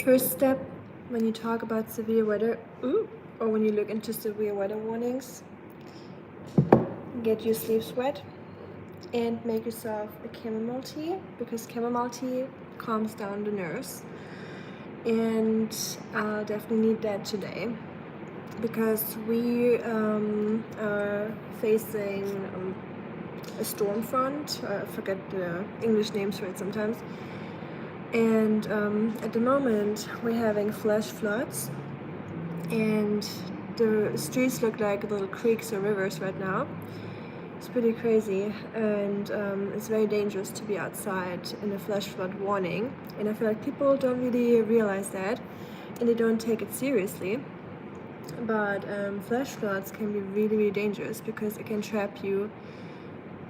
First step when you talk about severe weather, or when you look into severe weather warnings, get your sleeves wet and make yourself a chamomile tea, because chamomile tea calms down the nerves. And I'll definitely need that today, because we are facing a storm front. I forget the English names for it sometimes. And at the moment we're having flash floods, and the streets look like little creeks or rivers right now. It's pretty crazy, and it's very dangerous to be outside in a flash flood warning. And I feel like people don't really realize that, and they don't take it seriously. But flash floods can be really, really dangerous, because it can trap you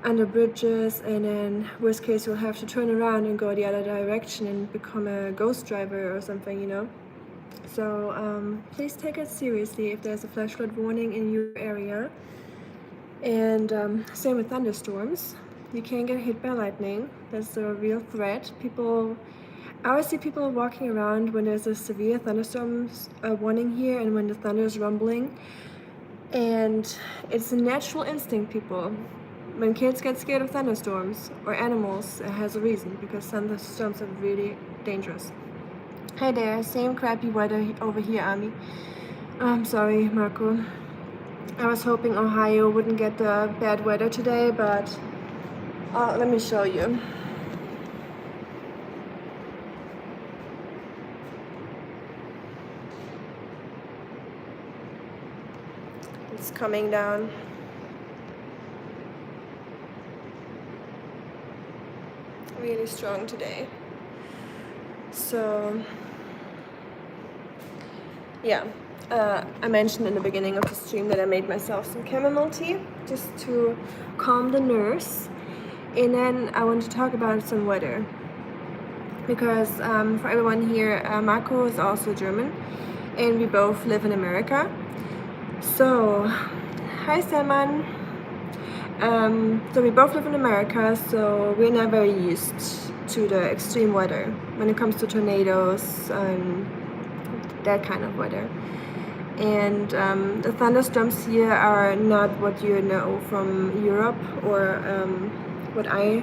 under bridges, and then worst case you'll have to turn around and go the other direction and become a ghost driver or something, you know. So please take it seriously if there's a flash flood warning in your area. And same with thunderstorms. You can get hit by lightning. That's a real threat. I always see people walking around when there's a severe thunderstorms warning here, and when the thunder is rumbling. And it's a natural instinct, people. When kids get scared of thunderstorms or animals, it has a reason, because thunderstorms are really dangerous. Hey there, same crappy weather over here, Ami. I'm sorry, Marco. I was hoping Ohio wouldn't get the bad weather today, but let me show you. It's coming down. Really strong today. So yeah, I mentioned in the beginning of the stream that I made myself some chamomile tea just to calm the nerves. And then I want to talk about some weather, because for everyone here, Marco is also German, and we both live in America. So hi Salman. So we both live in America, so we're not very used to the extreme weather when it comes to tornadoes and that kind of weather. And the thunderstorms here are not what you know from Europe, or what I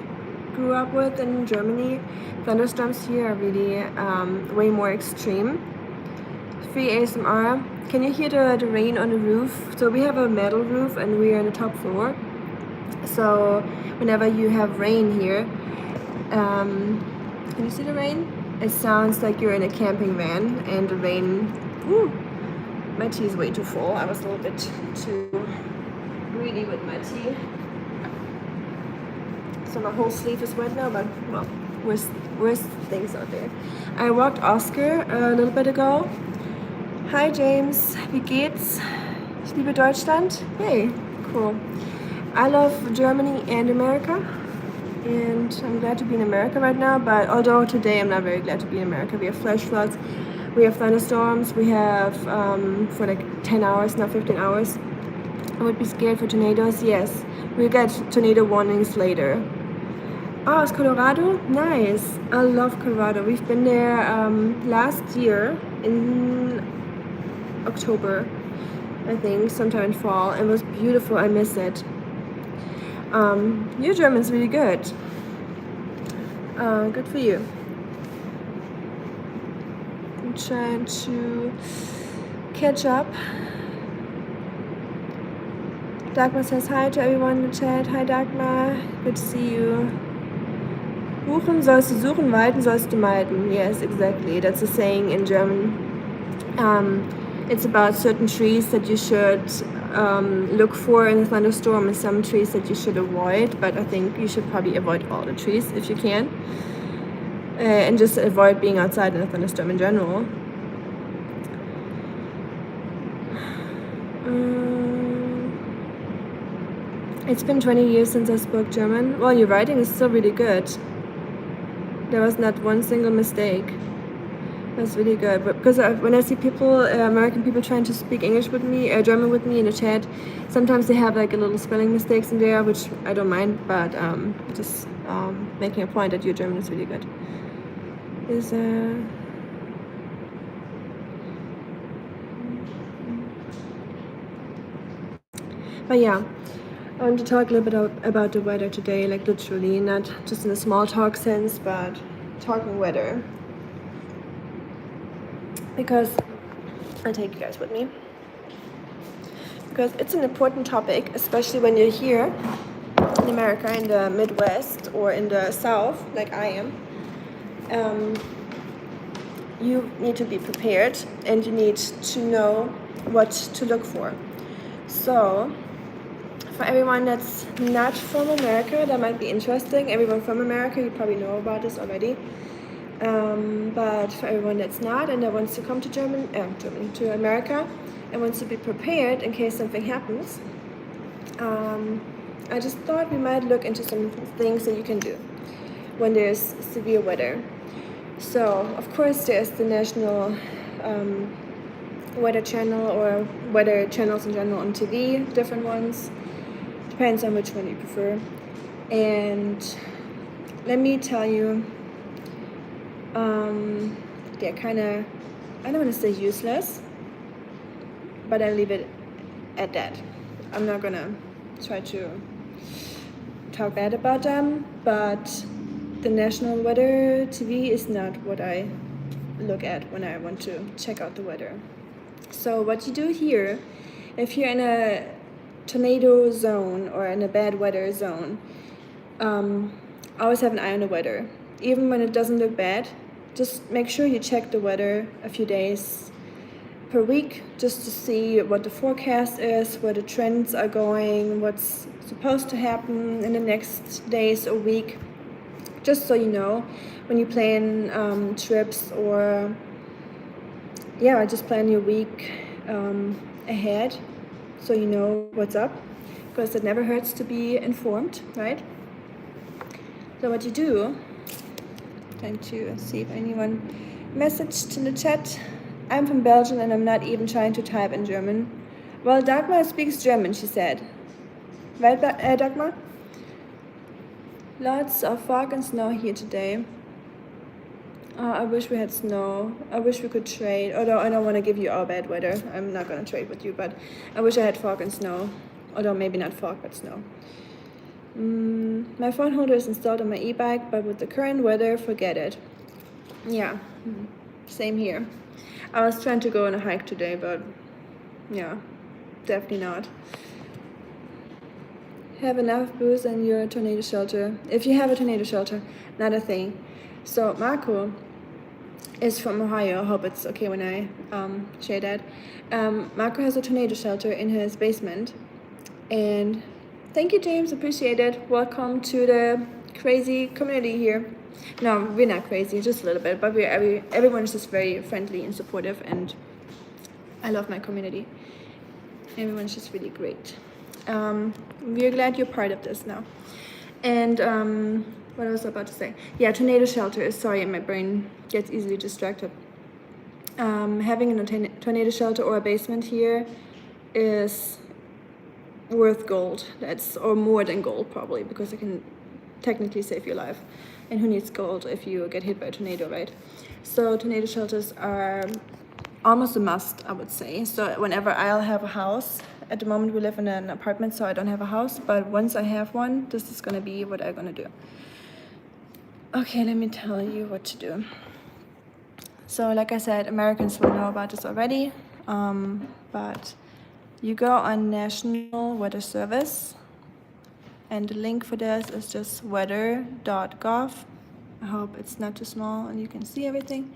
grew up with in Germany. Thunderstorms here are really way more extreme. Free ASMR. Can you hear the rain on the roof? So we have a metal roof and we're on the top floor. So whenever you have rain here, can you see the rain? It sounds like you're in a camping van, and the rain, my tea is way too full. I was a little bit too greedy with my tea. So my whole sleeve is wet now, but well, worst things out there. I walked Oscar a little bit ago. Hi James, wie geht's? Ich liebe Deutschland. Hey, cool. I love Germany and America, and I'm glad to be in America right now, but although today I'm not very glad to be in America. We have flash floods, we have thunderstorms, we have for like 10 hours, now 15 hours. I would be scared for tornadoes, yes. We'll get tornado warnings later. Oh, it's Colorado? Nice. I love Colorado. We've been there last year in October, I think, sometime in fall. It was beautiful. I miss it. Your German's really good. Good for you. I'm trying to catch up. Dagmar says hi to everyone in the chat. Hi Dagmar, good to see you. Buchen sollst du suchen, meiden sollst du meiden. Yes, exactly. That's a saying in German. It's about certain trees that you should look for in a thunderstorm, and some trees that you should avoid. But I think you should probably avoid all the trees if you can, and just avoid being outside in a thunderstorm in general. It's been 20 years since I spoke German. Well, your writing is still really good. There was not one single mistake. That's really good. But because when I see people, American people trying to speak English with me, German with me in the chat, sometimes they have like a little spelling mistakes in there, which I don't mind. But just making a point that your German is really good. But yeah, I want to talk a little bit about the weather today, like literally, not just in a small talk sense, but talking weather. Because I'll take you guys with me. Because it's an important topic, especially when you're here in America, in the Midwest, or in the South, like I am. You need to be prepared, and you need to know what to look for. So, for everyone that's not from America, that might be interesting. Everyone from America, you probably know about this already. But for everyone that's not and that wants to come to to America and wants to be prepared in case something happens, I just thought we might look into some things that you can do when there's severe weather. So, of course, there's the national weather channel or weather channels in general on TV, different ones. Depends on which one you prefer. And let me tell you, they're kind of, I don't want to say useless, but I'll leave it at that. I'm not going to try to talk bad about them, but the national weather TV is not what I look at when I want to check out the weather. So what you do here, if you're in a tornado zone or in a bad weather zone, always have an eye on the weather. Even when it doesn't look bad, just make sure you check the weather a few days per week just to see what the forecast is, where the trends are going, what's supposed to happen in the next days or week. Just so you know when you plan trips or just plan your week ahead so you know what's up, because it never hurts to be informed, right? So what you do, trying to see if anyone messaged in the chat. I'm from Belgium and I'm not even trying to type in German. Well, Dagmar speaks German, she said. Right, Dagmar? Lots of fog and snow here today. I wish we had snow. I wish we could trade. Although I don't want to give you all bad weather. I'm not going to trade with you, but I wish I had fog and snow. Although maybe not fog, but snow. My phone holder is installed on my e-bike, but with the current weather, forget it. Yeah, same here. I was trying to go on a hike today, but yeah, definitely not. Have enough booze in your tornado shelter. If you have a tornado shelter, not a thing. So Marco is from Ohio. I hope it's okay when I share that. Marco has a tornado shelter in his basement. And thank you, James. Appreciate it. Welcome to the crazy community here. No, we're not crazy, just a little bit, but everyone is just very friendly and supportive, and I love my community. Everyone's just really great. We're glad you're part of this now. And what I was about to say, yeah, tornado shelters. Sorry, my brain gets easily distracted. Having a tornado shelter or a basement here is worth gold. Or more than gold probably, because it can technically save your life. And who needs gold if you get hit by a tornado, right? So tornado shelters are almost a must, I would say. So whenever I'll have a house, at the moment we live in an apartment, so I don't have a house, but once I have one, this is gonna be what I'm gonna do. Okay, let me tell you what to do. So like I said, Americans will know about this already, but you go on National Weather Service, and the link for this is just weather.gov. I hope it's not too small and you can see everything.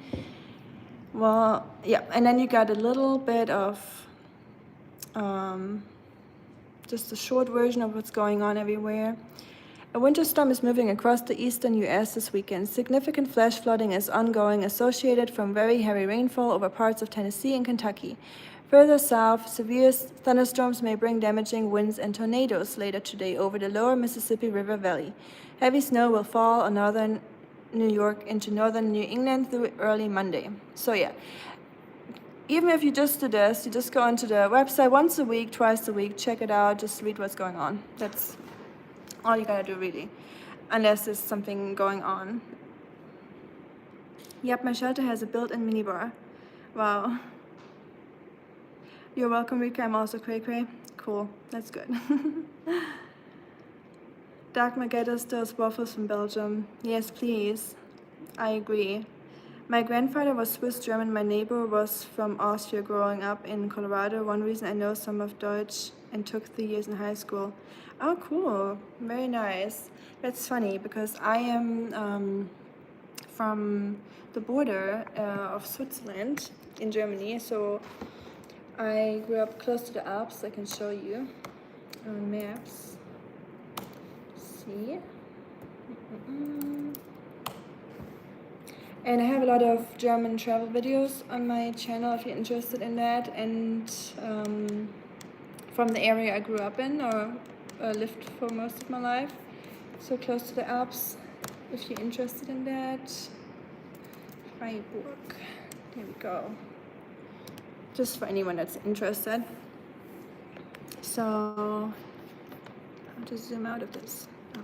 Well, yeah, and then you got a little bit of just a short version of what's going on everywhere. A winter storm is moving across the eastern U.S. this weekend. Significant flash flooding is ongoing, associated from very heavy rainfall over parts of Tennessee and Kentucky. Further south, severe thunderstorms may bring damaging winds and tornadoes later today over the lower Mississippi River Valley. Heavy snow will fall on northern New York into northern New England through early Monday. So yeah, even if you just do this, you just go onto the website once a week, twice a week, check it out, just read what's going on. That's all you gotta do, really, unless there's something going on. Yep, my shelter has a built-in minibar. Wow. You're welcome, Rika. I'm also cray-cray. cool. That's good. Dagmar, get us those waffles from Belgium. Yes, please. I agree. My grandfather was Swiss German. My neighbor was from Austria growing up in Colorado. One reason I know some of Deutsch and took 3 years in high school. Oh, cool. Very nice. That's funny because I am from the border of Switzerland in Germany. So I grew up close to the Alps. I can show you on maps. See? And I have a lot of German travel videos on my channel if you're interested in that, and from the area I grew up in or lived for most of my life, so close to the Alps. If you're interested in that, Freiburg. There we go. Just for anyone that's interested. So, how to zoom out of this? Oh.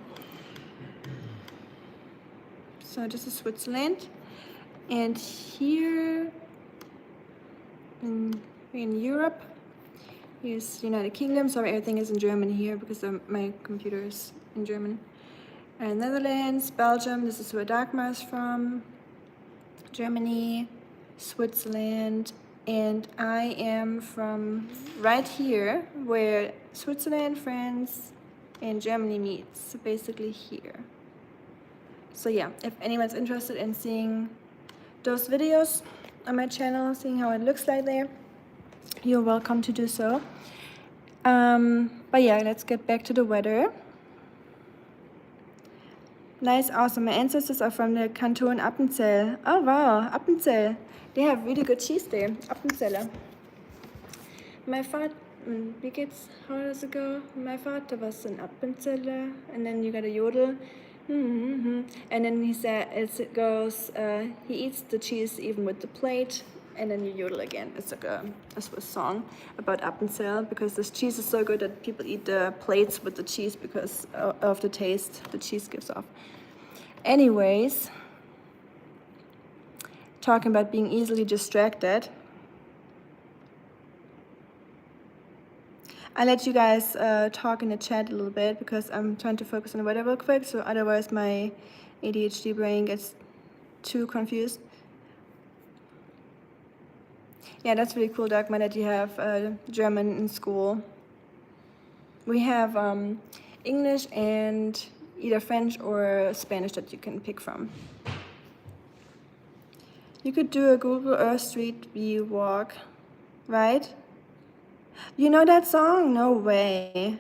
So this is Switzerland. And here in Europe is United Kingdom. Sorry, everything is in German here because my computer is in German. And Netherlands, Belgium, this is where Dagmar is from. Germany, Switzerland, and I am from right here where Switzerland, France, and Germany meets. So basically here. So yeah, if anyone's interested in seeing those videos on my channel, seeing how it looks like there, you're welcome to do so. But yeah, let's get back to the weather. Nice, awesome. My ancestors are from the canton Appenzell. Oh wow, Appenzell. They have really good cheese there, Appenzeller. My father, how does it go? My father was an Appenzeller, and then you got a yodel. And then he said, it goes, he eats the cheese even with the plate, and then you yodel again. It's like a Swiss song about Appenzell, because this cheese is so good that people eat the plates with the cheese because of the taste the cheese gives off. Anyways, talking about being easily distracted, I let you guys talk in the chat a little bit because I'm trying to focus on the weather real quick, so otherwise my ADHD brain gets too confused. Yeah, that's really cool, Dagmar, that you have German in school. We have English and either French or Spanish that you can pick from. You could do a Google Earth Street View walk, right? You know that song? No way.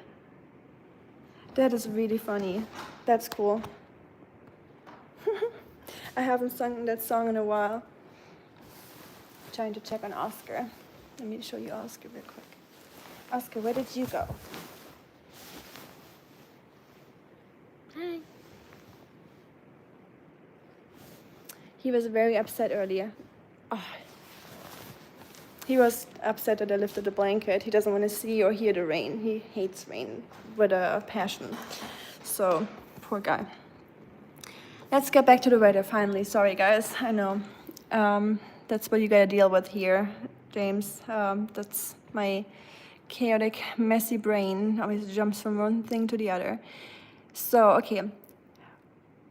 That is really funny. That's cool. I haven't sung that song in a while. I'm trying to check on Oscar. Let me show you Oscar real quick. Oscar, where did you go? Hi. He was very upset earlier. Oh. He was upset that I lifted the blanket. He doesn't want to see or hear the rain. He hates rain with a passion. So, poor guy. Let's get back to the weather finally. Sorry, guys. I know. That's what you gotta deal with here, James. That's my chaotic, messy brain. Always jumps from one thing to the other. So, okay.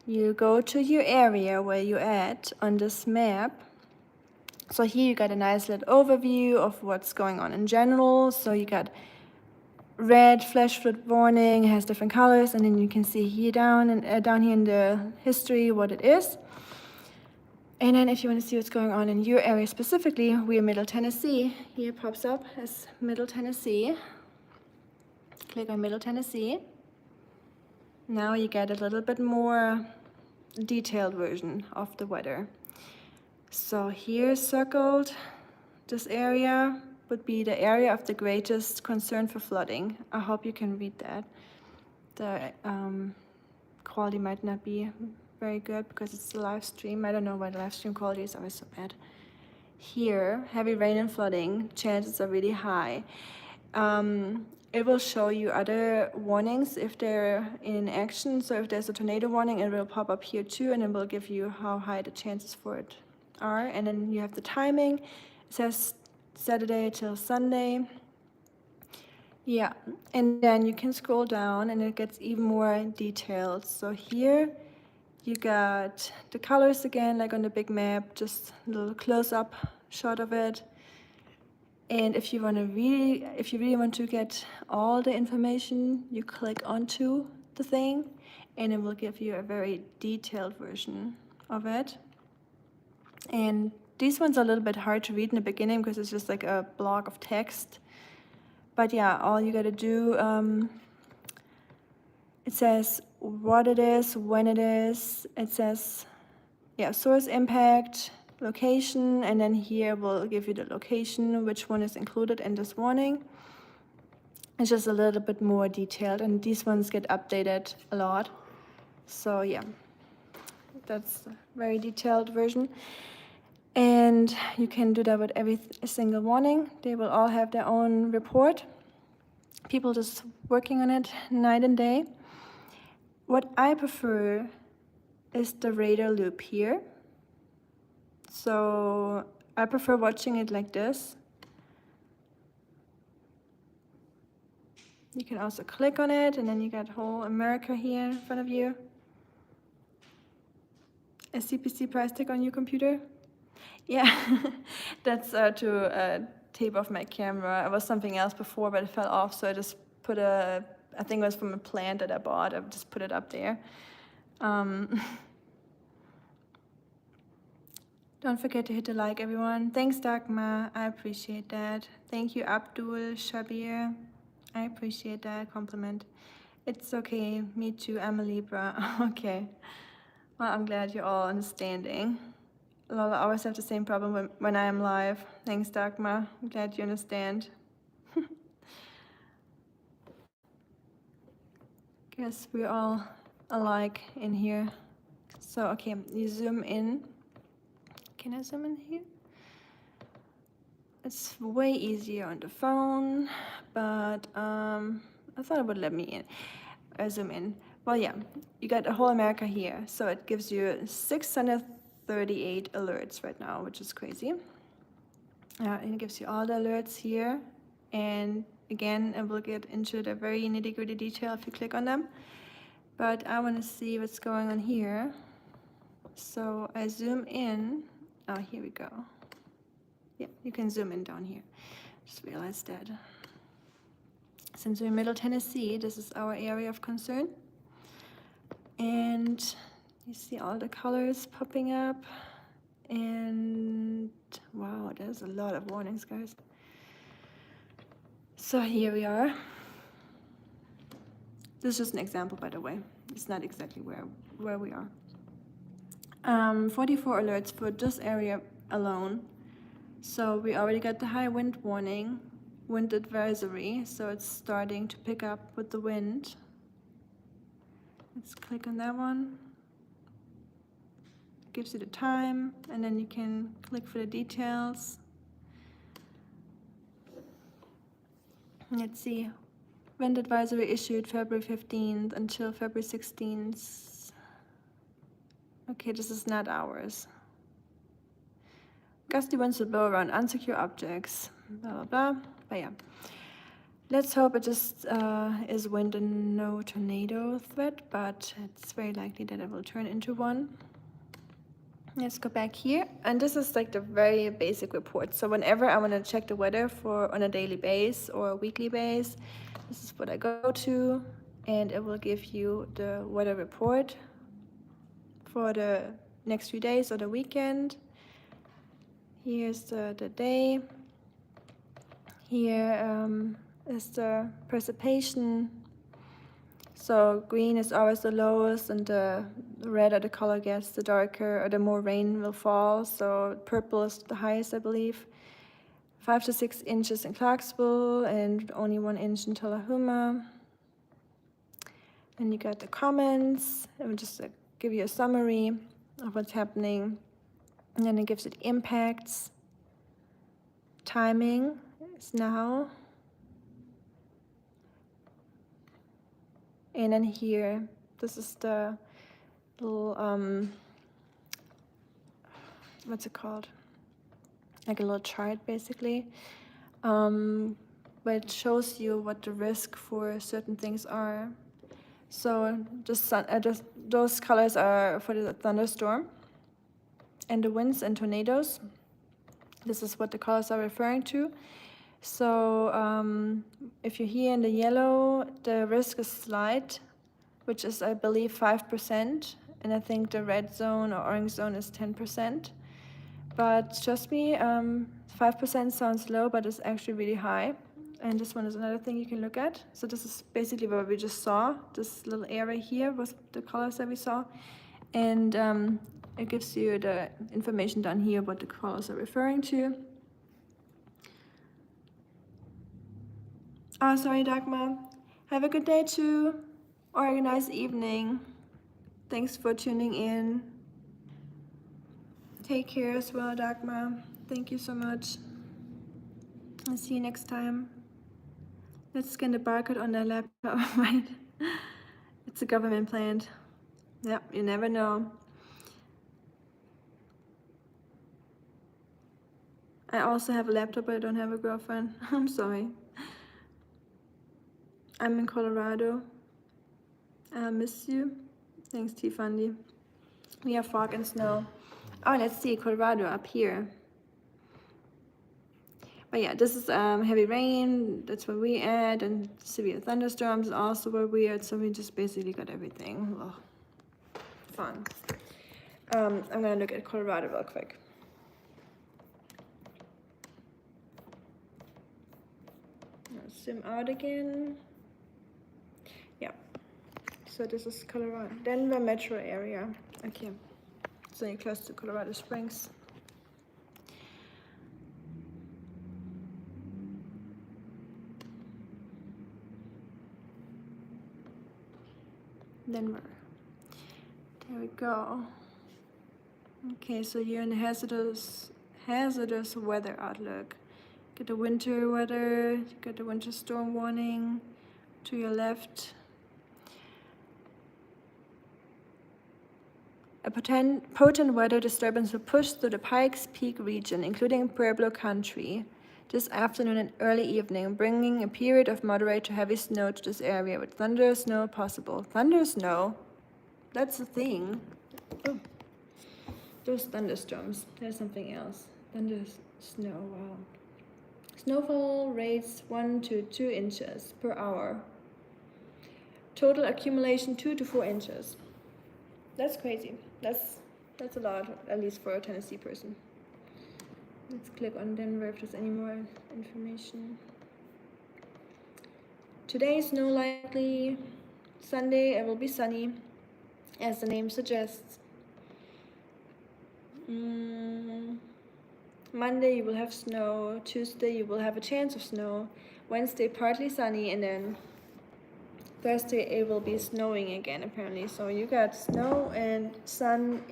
You go to your area where you're at on this map. So here you got a nice little overview of what's going on in general. So you got red flash flood warning, has different colors, and then you can see here down here in the history what it is. And then if you want to see what's going on in your area specifically, we're Middle Tennessee. Here pops up as Middle Tennessee. Click on Middle Tennessee. Now you get a little bit more detailed version of the weather. So here circled, this area would be the area of the greatest concern for flooding. I hope you can read that. The quality might not be very good because it's a live stream. I don't know why the live stream quality is always so bad. Here, heavy rain and flooding, chances are really high. It will show you other warnings if they're in action. So if there's a tornado warning, it will pop up here too, and it will give you how high the chances for it are. And then you have the timing. It says Saturday till Sunday. Yeah, and then you can scroll down and it gets even more detailed. So here you got the colors again, like on the big map, just a little close-up shot of it. And if you really want to get all the information, you click onto the thing and it will give you a very detailed version of it. And these ones are a little bit hard to read in the beginning because it's just like a block of text. But yeah, all you gotta do, it says what it is, when it is, it says, yeah, source, impact, location, and then here we'll give you the location, which one is included in this warning. It's just a little bit more detailed, and these ones get updated a lot. So yeah, that's a very detailed version. And you can do that with every single warning. They will all have their own report. People just working on it night and day. What I prefer is the radar loop here. So I prefer watching it like this. You can also click on it, and then you got whole America here in front of you. A CPC price tag on your computer? Yeah, that's to tape off my camera. It was something else before, but it fell off, so I just put I think it was from a plant that I bought. I just put it up there. Don't forget to hit the like, everyone. Thanks, Dagmar. I appreciate that. Thank you, Abdul Shabir. I appreciate that compliment. It's okay. Me too. I'm a Libra. Okay. Well, I'm glad you're all understanding. Lola, I always have the same problem when I am live. Thanks, Dagmar. I'm glad you understand. Guess we're all alike in here. So, okay, you zoom in. Can I zoom in here? It's way easier on the phone, but I thought it would let me in. Zoom in. Well, yeah, you got a whole America here. So it gives you 638 alerts right now, which is crazy. And it gives you all the alerts here. And again, it will get into the very nitty-gritty detail if you click on them. But I want to see what's going on here. So I zoom in. Oh, here we go. Yeah, you can zoom in down here. Just realized that. Since we're in Middle Tennessee, this is our area of concern. And you see all the colors popping up. And wow, there's a lot of warnings, guys. So here we are. This is just an example, by the way. It's not exactly where we are. 44 alerts for this area alone. So we already got the high wind warning, wind advisory. So it's starting to pick up with the wind. Let's click on that one. Gives you the time, and then you can click for the details. Let's see. Wind advisory issued February 15th until February 16th. Okay, this is not ours. Gusty winds will blow around unsecure objects, blah, blah, blah. But yeah, let's hope it just is wind and no tornado threat, but it's very likely that it will turn into one. Let's go back here, and this is like the very basic report. So whenever I want to check the weather on a daily base or a weekly base, this is what I go to, and it will give you the weather report for the next few days or the weekend. Here's the day. Here is the precipitation. So green is always the lowest, and the redder the color gets, the darker or the more rain will fall. So purple is the highest, I believe. 5 to 6 inches in Clarksville and only 1 inch in Tullahoma. And you got the comments. It will just give you a summary of what's happening. And then it gives it impacts. Timing is now. And then here, this is the little, what's it called? Like a little chart, basically. but it shows you what the risk for certain things are. So just those colors are for the thunderstorm and the winds and tornadoes. This is what the colors are referring to. So if you're here in the yellow, the risk is slight, which is, I believe, 5%. And I think the red zone or orange zone is 10%. But trust me, 5% sounds low, but it's actually really high. And this one is another thing you can look at. So this is basically what we just saw. This little area here was the colors that we saw. And it gives you the information down here what the colors are referring to. Oh, sorry, Dagmar. Have a good day too, or a nice evening. Thanks for tuning in. Take care as well, Dagmar. Thank you so much. I'll see you next time. Let's scan the barcode on the laptop, right? It's a government plant. Yep, you never know. I also have a laptop, but I don't have a girlfriend. I'm sorry. I'm in Colorado. I miss you. Thanks, Tiffany. We have fog and snow. Oh, let's see, Colorado up here. But yeah, this is heavy rain. That's where we at, and severe thunderstorms also where we at. So we just basically got everything. Oh, fun. I'm gonna look at Colorado real quick. Zoom out again. Yeah. So this is Colorado, Denver metro area. Okay. So you're close to Colorado Springs. Denver. There we go. Okay, so you're in the hazardous weather outlook. Get the winter weather, get the winter storm warning to your left. A potent weather disturbance will push through the Pikes Peak region, including Pueblo Country, this afternoon and early evening, bringing a period of moderate to heavy snow to this area with thunder snow possible. Thunder snow? That's a thing. Oh. Those thunderstorms. There's something else. Thunder snow, wow. Snowfall rates 1 to 2 inches per hour. Total accumulation 2 to 4 inches. That's crazy. That's a lot, at least for a Tennessee person. Let's click on Denver if there's any more information. Today, snow likely. Sunday, it will be sunny, as the name suggests. Monday, you will have snow. Tuesday, you will have a chance of snow. Wednesday, partly sunny, and then Thursday, it will be snowing again, apparently. So you got snow and sun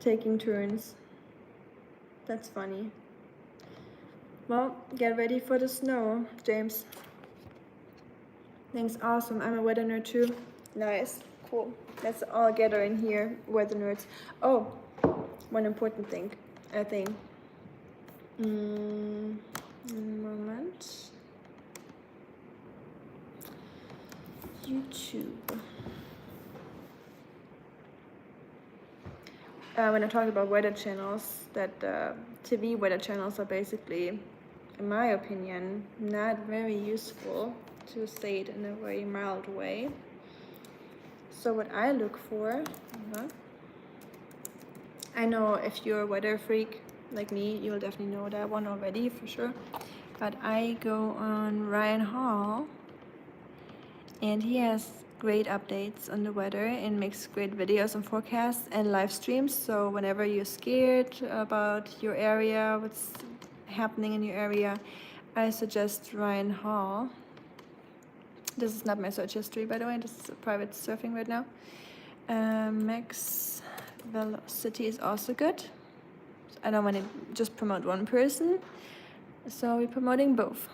taking turns. That's funny. Well, get ready for the snow, James. Thanks, awesome. I'm a weather nerd too. Nice, cool. Let's all gather in here, weather nerds. Oh, one important thing, I think. Moment. YouTube. When I talk about weather channels, that TV weather channels are basically, in my opinion, not very useful, to say it in a very mild way. So what I look for, I know if you're a weather freak like me, you'll definitely know that one already for sure. But I go on Ryan Hall, and he has great updates on the weather and makes great videos and forecasts and live streams. So whenever you're scared about your area, what's happening in your area, I suggest Ryan Hall. This is not my search history, by the way. This is a private surfing right now. Max Velocity is also good. I don't want to just promote one person, so we're promoting both.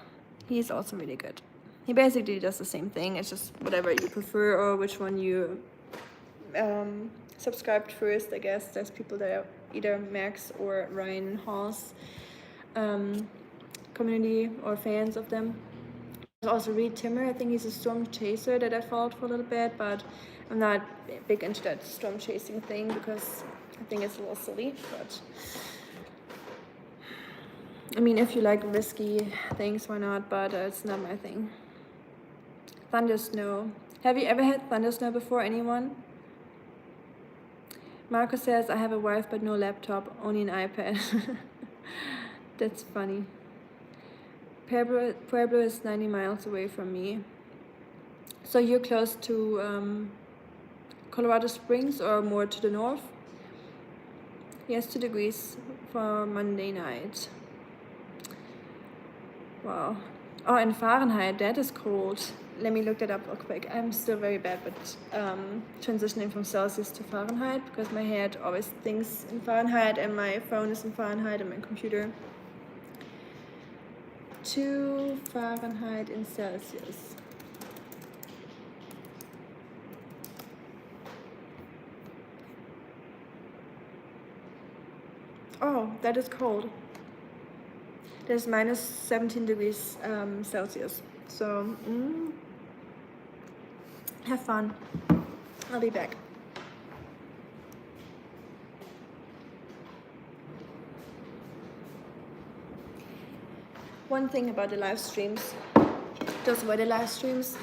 He's also really good. He basically does the same thing. It's just whatever you prefer or which one you subscribed first, I guess. There's people that are either Max or Ryan Hall's community or fans of them. There's also Reed Timmer. I think he's a storm chaser that I followed for a little bit, but I'm not big into that storm chasing thing because I think it's a little silly. But I mean, if you like risky things, why not? But it's not my thing. Thunder snow. Have you ever had thunder snow before, anyone? Marco says, I have a wife but no laptop, only an iPad. That's funny. Pueblo is 90 miles away from me. So you're close to Colorado Springs or more to the north? Yes, 2 degrees for Monday night. Wow. Oh, in Fahrenheit, that is cold. Let me look that up real quick. I'm still very bad with transitioning from Celsius to Fahrenheit because my head always thinks in Fahrenheit and my phone is in Fahrenheit and my computer. 2 Fahrenheit in Celsius. Oh, that is cold. There's minus 17 degrees Celsius. So, have fun. I'll be back. One thing about the live streams, those weather live streams,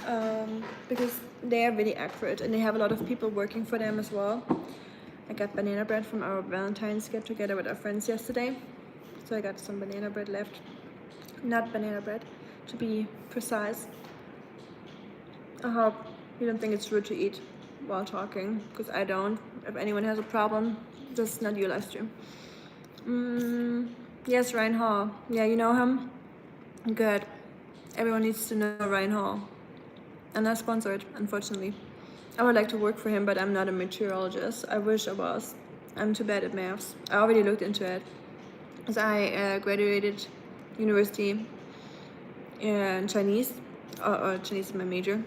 because they are really accurate and they have a lot of people working for them as well. I got banana bread from our Valentine's get together with our friends yesterday. So I got some banana bread left. Not banana bread, to be precise. I hope you don't think it's rude to eat while talking, because I don't. If anyone has a problem, this is not your live stream. Yes, Ryan Hall. Yeah, you know him? Good. Everyone needs to know Ryan Hall. I'm not sponsored, unfortunately. I would like to work for him, but I'm not a meteorologist. I wish I was. I'm too bad at maths. I already looked into it. Because I graduated university in Chinese. Chinese is my major.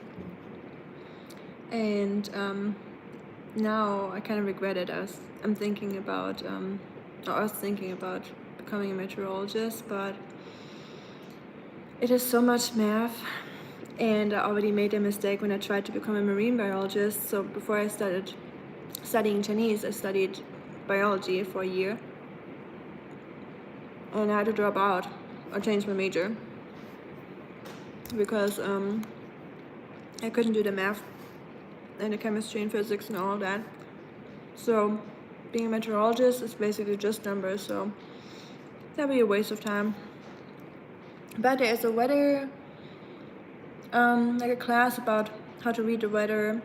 And now I kind of regret it. I was thinking about becoming a meteorologist, but it is so much math, and I already made a mistake when I tried to become a marine biologist. So before I started studying Chinese, I studied biology for a year, and I had to drop out or change my major because I couldn't do the math and the chemistry and physics and all of that. So being a meteorologist is basically just numbers, so that'd be a waste of time. But there is a weather, like a class about how to read the weather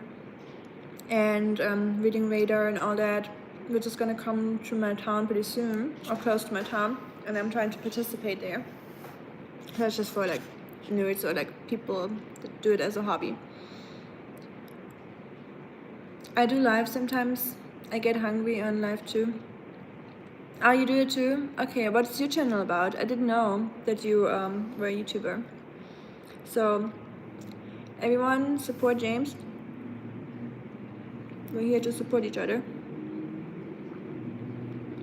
and reading radar and all that, which is gonna come to my town pretty soon, or close to my town, and I'm trying to participate there. That's just for like nerds or like people that do it as a hobby. I do live sometimes. I get hungry on live too. Oh, you do it too? Okay, what's your channel about? I didn't know that you were a YouTuber. So, everyone support James. We're here to support each other.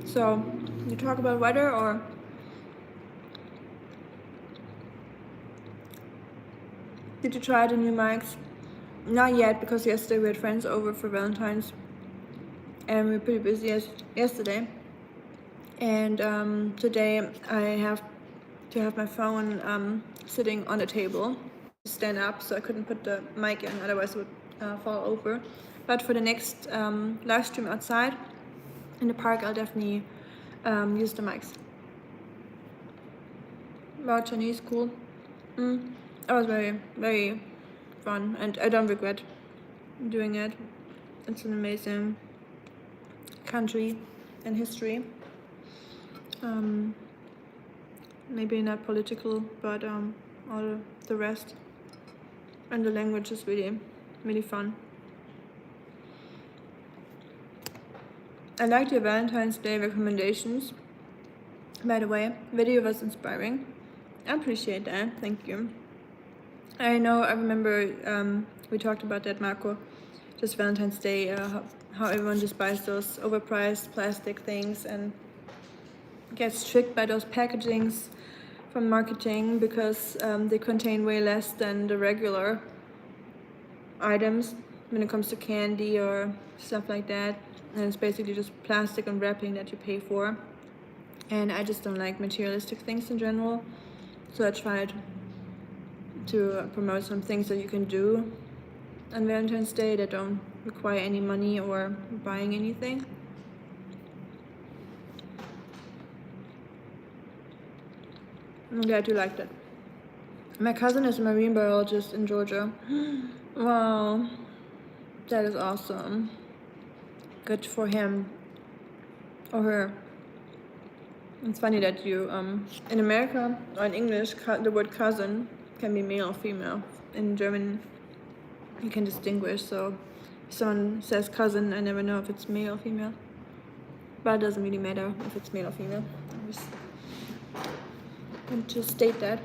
So, you talk about weather or? Did you try the new mics? Not yet, because yesterday we had friends over for Valentine's. And we were pretty busy yesterday. And today I have to have my phone sitting on the table, stand up, so I couldn't put the mic in, otherwise it would fall over. But for the next live stream outside in the park, I'll definitely use the mics. About Chinese, cool. It was very, very fun, and I don't regret doing it. It's an amazing country and history. Maybe not political, but all the rest. And the language is really, really fun. I liked your Valentine's Day recommendations. By the way, video was inspiring. I appreciate that, thank you. I remember we talked about that, Marco, just Valentine's Day, how everyone just buys those overpriced plastic things and gets tricked by those packagings from marketing because they contain way less than the regular items when it comes to candy or stuff like that. And it's basically just plastic and wrapping that you pay for. And I just don't like materialistic things in general. So I tried to promote some things that you can do on Valentine's Day that don't require any money or buying anything. I'm glad you liked it. My cousin is a marine biologist in Georgia. Wow, that is awesome. Good for him or her. It's funny that you, in America or in English, the word cousin can be male or female. In German, you can distinguish. So if someone says cousin, I never know if it's male or female. But it doesn't really matter if it's male or female. I just want to state that.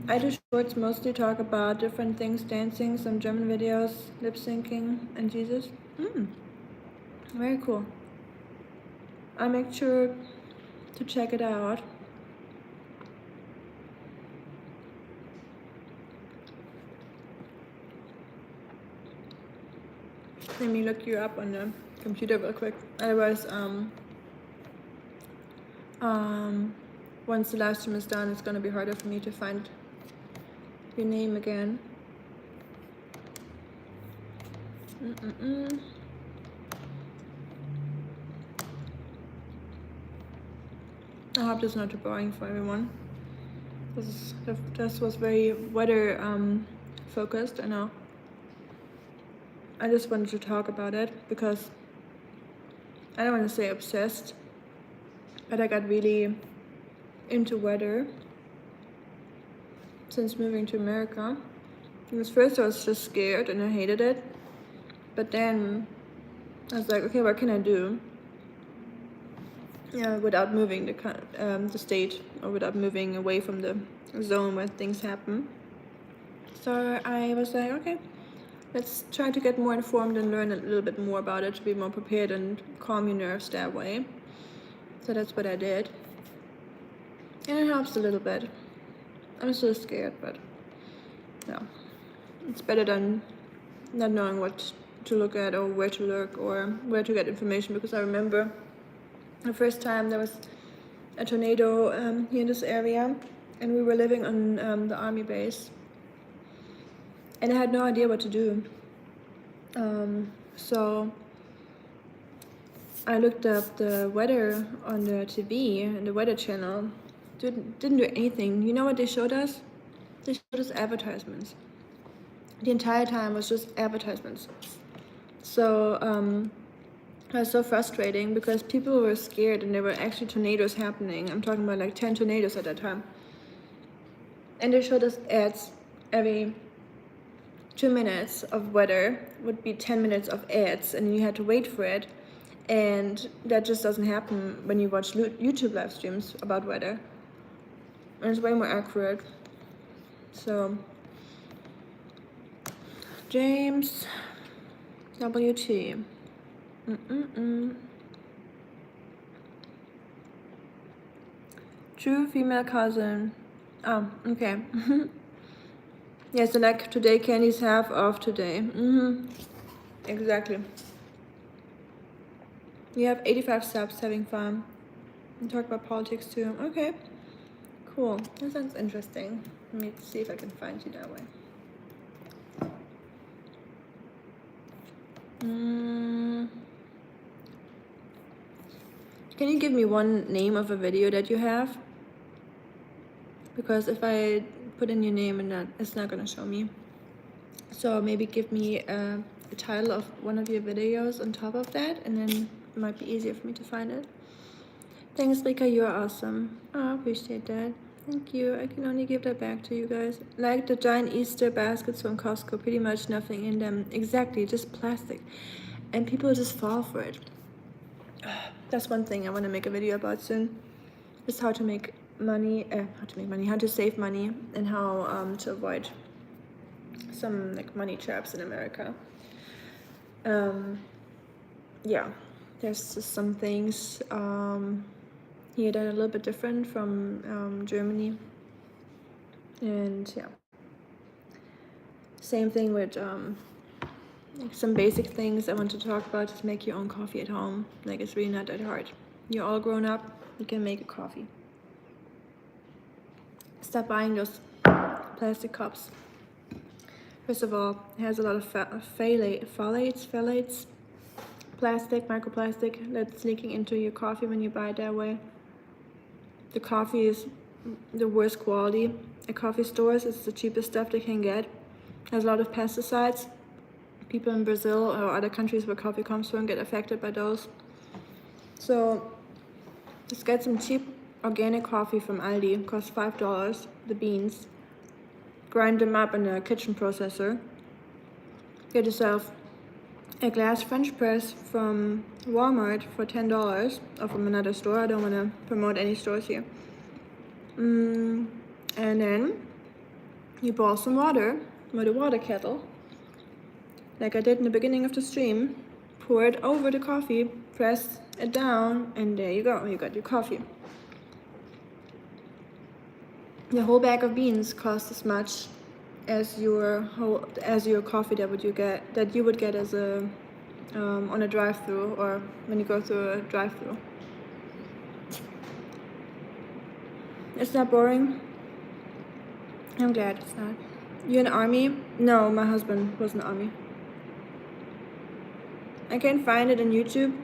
I do shorts mostly talk about different things, dancing, some German videos, lip syncing, and Jesus. Very cool. I'll make sure to check it out. Let me look you up on the computer real quick. Otherwise, once the live stream is done, it's gonna be harder for me to find your name again. I hope this is not too boring for everyone. This was very weather focused, I know. I just wanted to talk about it because I don't want to say obsessed, but I got really into weather since moving to America. Because first I was just scared and I hated it, but then I was like, okay, what can I do? Yeah, without moving the state or without moving away from the zone where things happen. So I was like, okay, let's try to get more informed and learn a little bit more about it to be more prepared and calm your nerves that way. So that's what I did. And it helps a little bit. I'm still scared, but no. It's better than not knowing what to look at or where to look or where to get information, because I remember the first time there was a tornado here in this area and we were living on the army base and I had no idea what to do. So I looked up the weather on the TV and the weather channel. Didn't do anything. You know what they showed us? They showed us advertisements. The entire time was just advertisements. So it was so frustrating because people were scared and there were actually tornadoes happening. I'm talking about like 10 tornadoes at that time. And they showed us ads every 2 minutes of weather would be 10 minutes of ads and you had to wait for it. And that just doesn't happen when you watch YouTube live streams about weather. And it's way more accurate. So, James WT. True female cousin. Oh, okay. Yeah, so like today candy's half off today. Exactly. You have 85 subs, having fun. And talk about politics too. Okay. Cool. That sounds interesting. Let me see if I can find you that way. Can you give me one name of a video that you have? Because if I put in your name and that, it's not gonna show me. So maybe give me a title of one of your videos on top of that, and then it might be easier for me to find it. Thanks, Rika, you're awesome. Oh, I appreciate that. Thank you. I can only give that back to you guys. Like the giant Easter baskets from Costco, pretty much nothing in them. Exactly, just plastic. And people just fall for it. That's one thing I want to make a video about soon. Is how to make money, how to save money, and how to avoid some like money traps in America. Yeah, there's just some things Here they're a little bit different from Germany. And yeah, same thing with like some basic things I want to talk about is make your own coffee at home. Like, it's really not that hard. You're all grown up, you can make a coffee. Stop buying those plastic cups. First of all, it has a lot of phthalates, plastic, microplastic that's leaking into your coffee when you buy it that way. The coffee is the worst quality at coffee stores. It's the cheapest stuff they can get. It has a lot of pesticides. People in Brazil or other countries where coffee comes from get affected by those. So just get some cheap organic coffee from Aldi. It costs $5, the beans. Grind them up in a kitchen processor. Get yourself a glass French press from Walmart for $10 or from another store. I don't want to promote any stores here. And then you boil some water with a water kettle, like I did in the beginning of the stream. Pour it over the coffee, press it down, and there you go. You got your coffee. The whole bag of beans costs as much as your coffee that you would get as a on a drive-through or when you go through a drive-through. It's not boring. I'm glad it's not. You in the army? No, my husband was in the army. I can't find it on YouTube.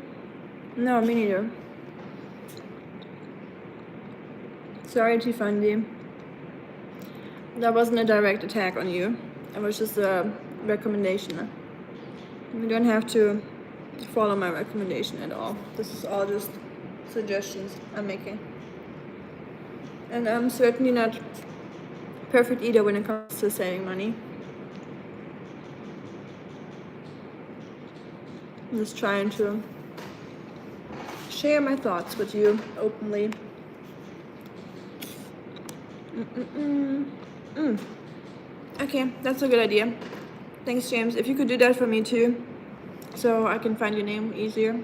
No, me neither. Sorry, Tiffany. That wasn't a direct attack on you. It was just a recommendation. You don't have to follow my recommendation at all. This is all just suggestions I'm making. And I'm certainly not perfect either when it comes to saving money. I'm just trying to share my thoughts with you openly. Okay, that's a good idea. Thanks, James. If you could do that for me too, so I can find your name easier.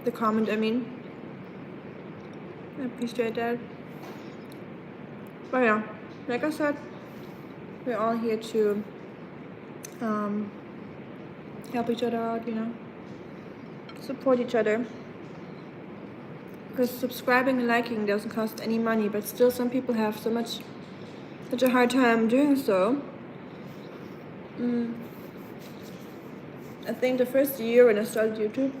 The comment, I mean. I appreciate that. But yeah, like I said, we're all here to help each other out, you know, support each other. Because subscribing and liking doesn't cost any money, but still some people have such a hard time doing so. I think the first year when I started YouTube,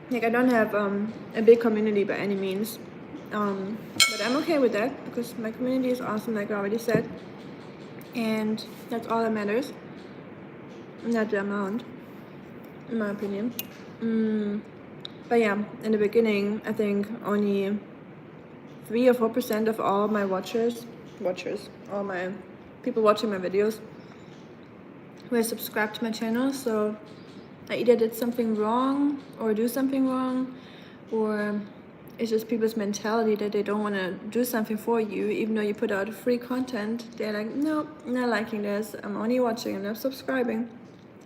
like, I don't have a big community by any means, but I'm okay with that because my community is awesome, like I already said, and that's all that matters, not the amount, in my opinion. But yeah, in the beginning, I think only 3 or 4% of all my watchers, all my people watching my videos were subscribed to my channel. So I either did something wrong or do something wrong, or it's just people's mentality that they don't want to do something for you, even though you put out free content. They're like, no, I'm not liking this, I'm only watching and not subscribing,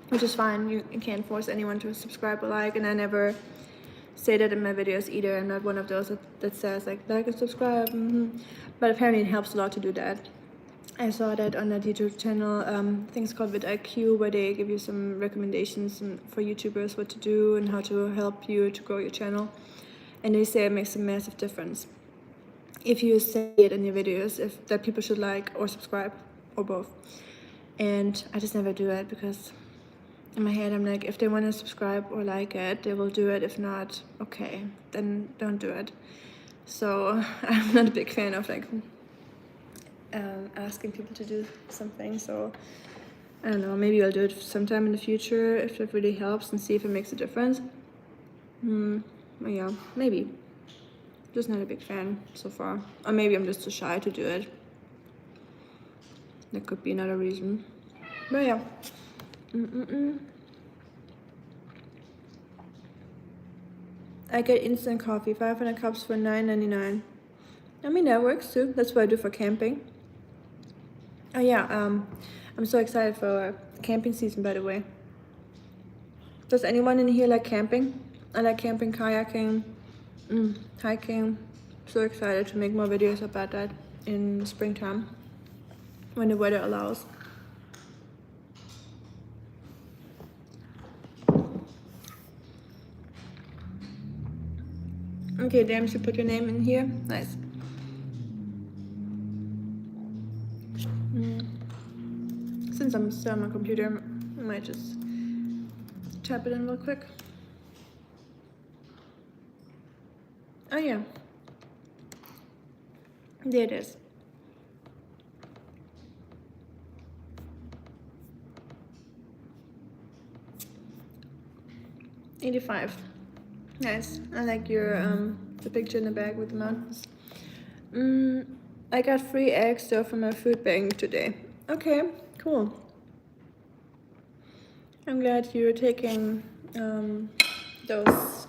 which is fine. You can't force anyone to subscribe or like, and I never say that in my videos either. I'm not one of those that says like and subscribe. But apparently it helps a lot to do that. I saw that on a YouTube channel, things called vidIQ, where they give you some recommendations for YouTubers what to do and how to help you to grow your channel. And they say it makes a massive difference if you say it in your videos, if that people should like or subscribe or both. And I just never do it because in my head I'm like, if they want to subscribe or like it, they will do it. If not, okay, then don't do it. So I'm not a big fan of like asking people to do something. So I don't know, maybe I'll do it sometime in the future if it really helps and see if it makes a difference. Well, yeah, maybe. Just not a big fan so far. Or maybe I'm just too shy to do it. That could be another reason. But yeah. I get instant coffee, 500 cups for $9.99. I mean, that works too. That's what I do for camping. Oh yeah, I'm so excited for camping season, by the way. Does anyone in here like camping? I like camping, kayaking, hiking. So excited to make more videos about that in springtime when the weather allows. Okay, damn, you put your name in here. Nice. Since I'm still on my computer, I might just tap it in real quick. Oh yeah, there it is. $85. Nice. I like your the picture in the bag with the mountains. I got free eggs though from my food bank today. Okay, cool. I'm glad you're taking those,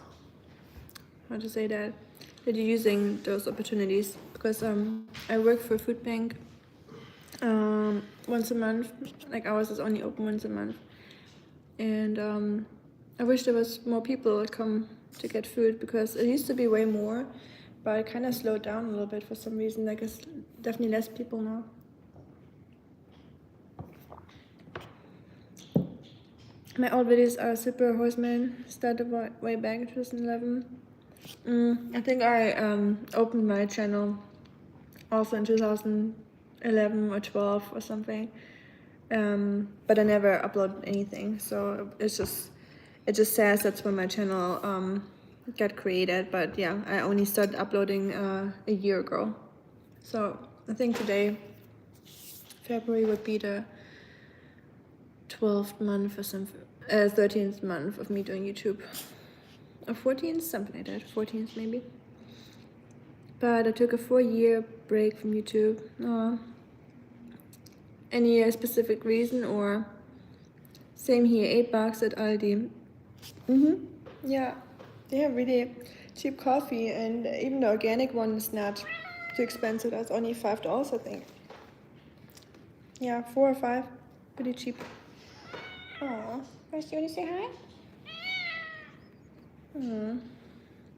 how to say that you're using those opportunities, because I work for a food bank once a month. Like ours is only open once a month, and I wish there was more people that come to get food, because it used to be way more, but it kind of slowed down a little bit for some reason. Like it's definitely less people now. My old videos are Super Horseman, started way back in 2011. I think I opened my channel also in 2011 or 12 or something, but I never uploaded anything, so it just says that's when my channel got created. But yeah, I only started uploading a year ago, so I think today, February, would be the 12th month or something, 13th month of me doing YouTube, or 14th, something like that, 14th maybe. But I took a 4-year break from YouTube. Any specific reason? Or same here, $8 at Aldi. Yeah, they have really cheap coffee, and even the organic one is not too expensive. That's only $5, I think. Yeah, 4 or 5, pretty cheap. Aw, first you want to say hi?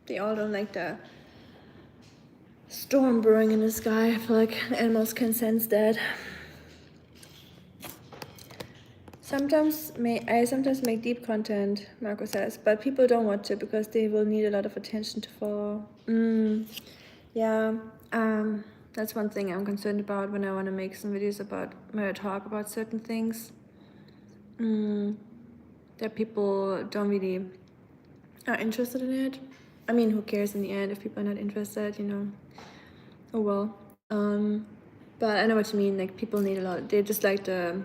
They all don't like the storm brewing in the sky. I feel like animals can sense that. I sometimes make deep content, Marco says, but people don't watch it because they will need a lot of attention to follow. Yeah, that's one thing I'm concerned about when I want to make some videos about, when I talk about certain things, that people don't really are interested in it. I mean, who cares in the end if people are not interested, you know? Oh well. But I know what you mean. Like, people need a lot. They just like the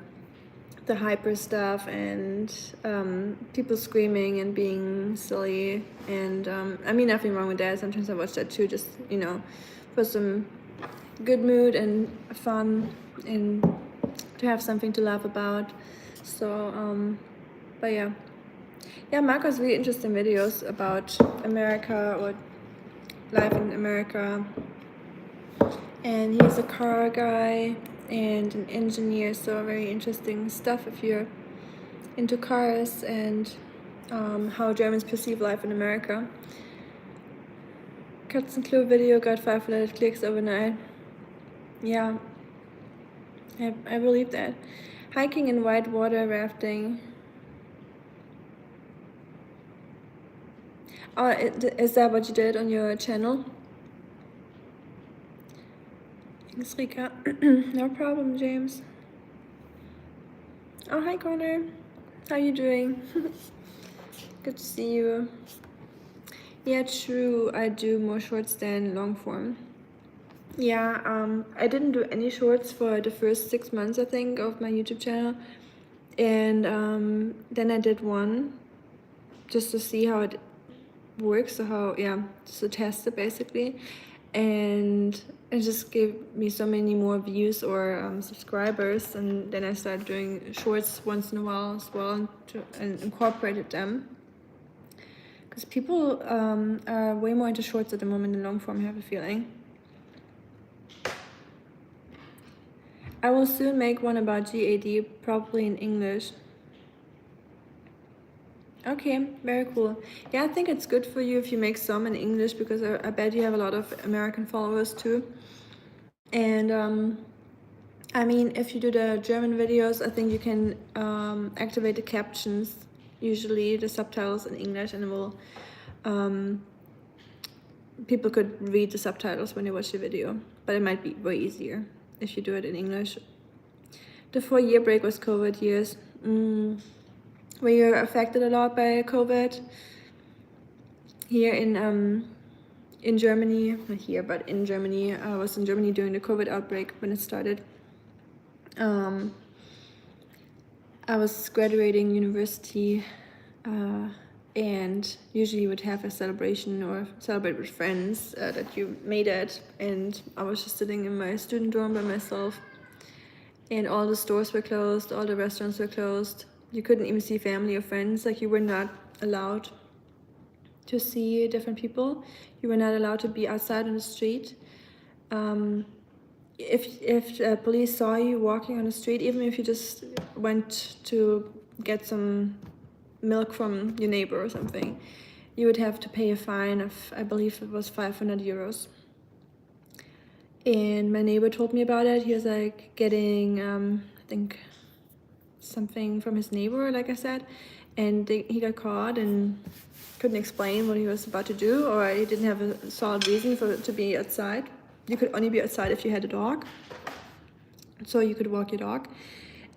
hyper stuff, and people screaming and being silly, and I mean, nothing wrong with that. Sometimes I watch that too, just, you know, for some good mood and fun, and to have something to laugh about. So but yeah, Marco's really interesting videos about America or life in America, and he's a car guy and an engineer, so very interesting stuff if you're into cars and how Germans perceive life in America. Katzenklo video got 500 clicks overnight. Yeah, I believe that. Hiking and whitewater rafting. Oh, is that what you did on your channel? Thanks, Rika. No problem, James. Oh, hi, Connor. How you doing? Good to see you. Yeah, true. I do more shorts than long form. Yeah, I didn't do any shorts for the first 6 months, I think, of my YouTube channel. And then I did one just to see how it works, so how, just to test it basically. And it just gave me so many more views or subscribers, and then I started doing shorts once in a while as well, and incorporated them. Because people are way more into shorts at the moment than long form, I have a feeling. I will soon make one about GAD, probably in English. Okay, very cool. Yeah, I think it's good for you if you make some in English, because I bet you have a lot of American followers too. And I mean, if you do the German videos, I think you can activate the captions, usually the subtitles in English, and it will people could read the subtitles when they watch the video, but it might be way easier if you do it in English. The 4-year break was COVID years. Were you affected a lot by COVID? Here in Germany, not here, but in Germany, I was in Germany during the COVID outbreak when it started. I was graduating university, and usually you would have a celebration or celebrate with friends that you made it, and I was just sitting in my student dorm by myself, and all the stores were closed, all the restaurants were closed. You couldn't even see family or friends, like you were not allowed to see different people. You were not allowed to be outside on the street. If police saw you walking on the street, even if you just went to get some milk from your neighbor or something, you would have to pay a fine of, I believe it was 500 euros. And my neighbor told me about it. He was like getting, I think, something from his neighbor, like I said, and he got caught and couldn't explain what he was about to do, or he didn't have a solid reason to be outside. You could only be outside if you had a dog, so you could walk your dog.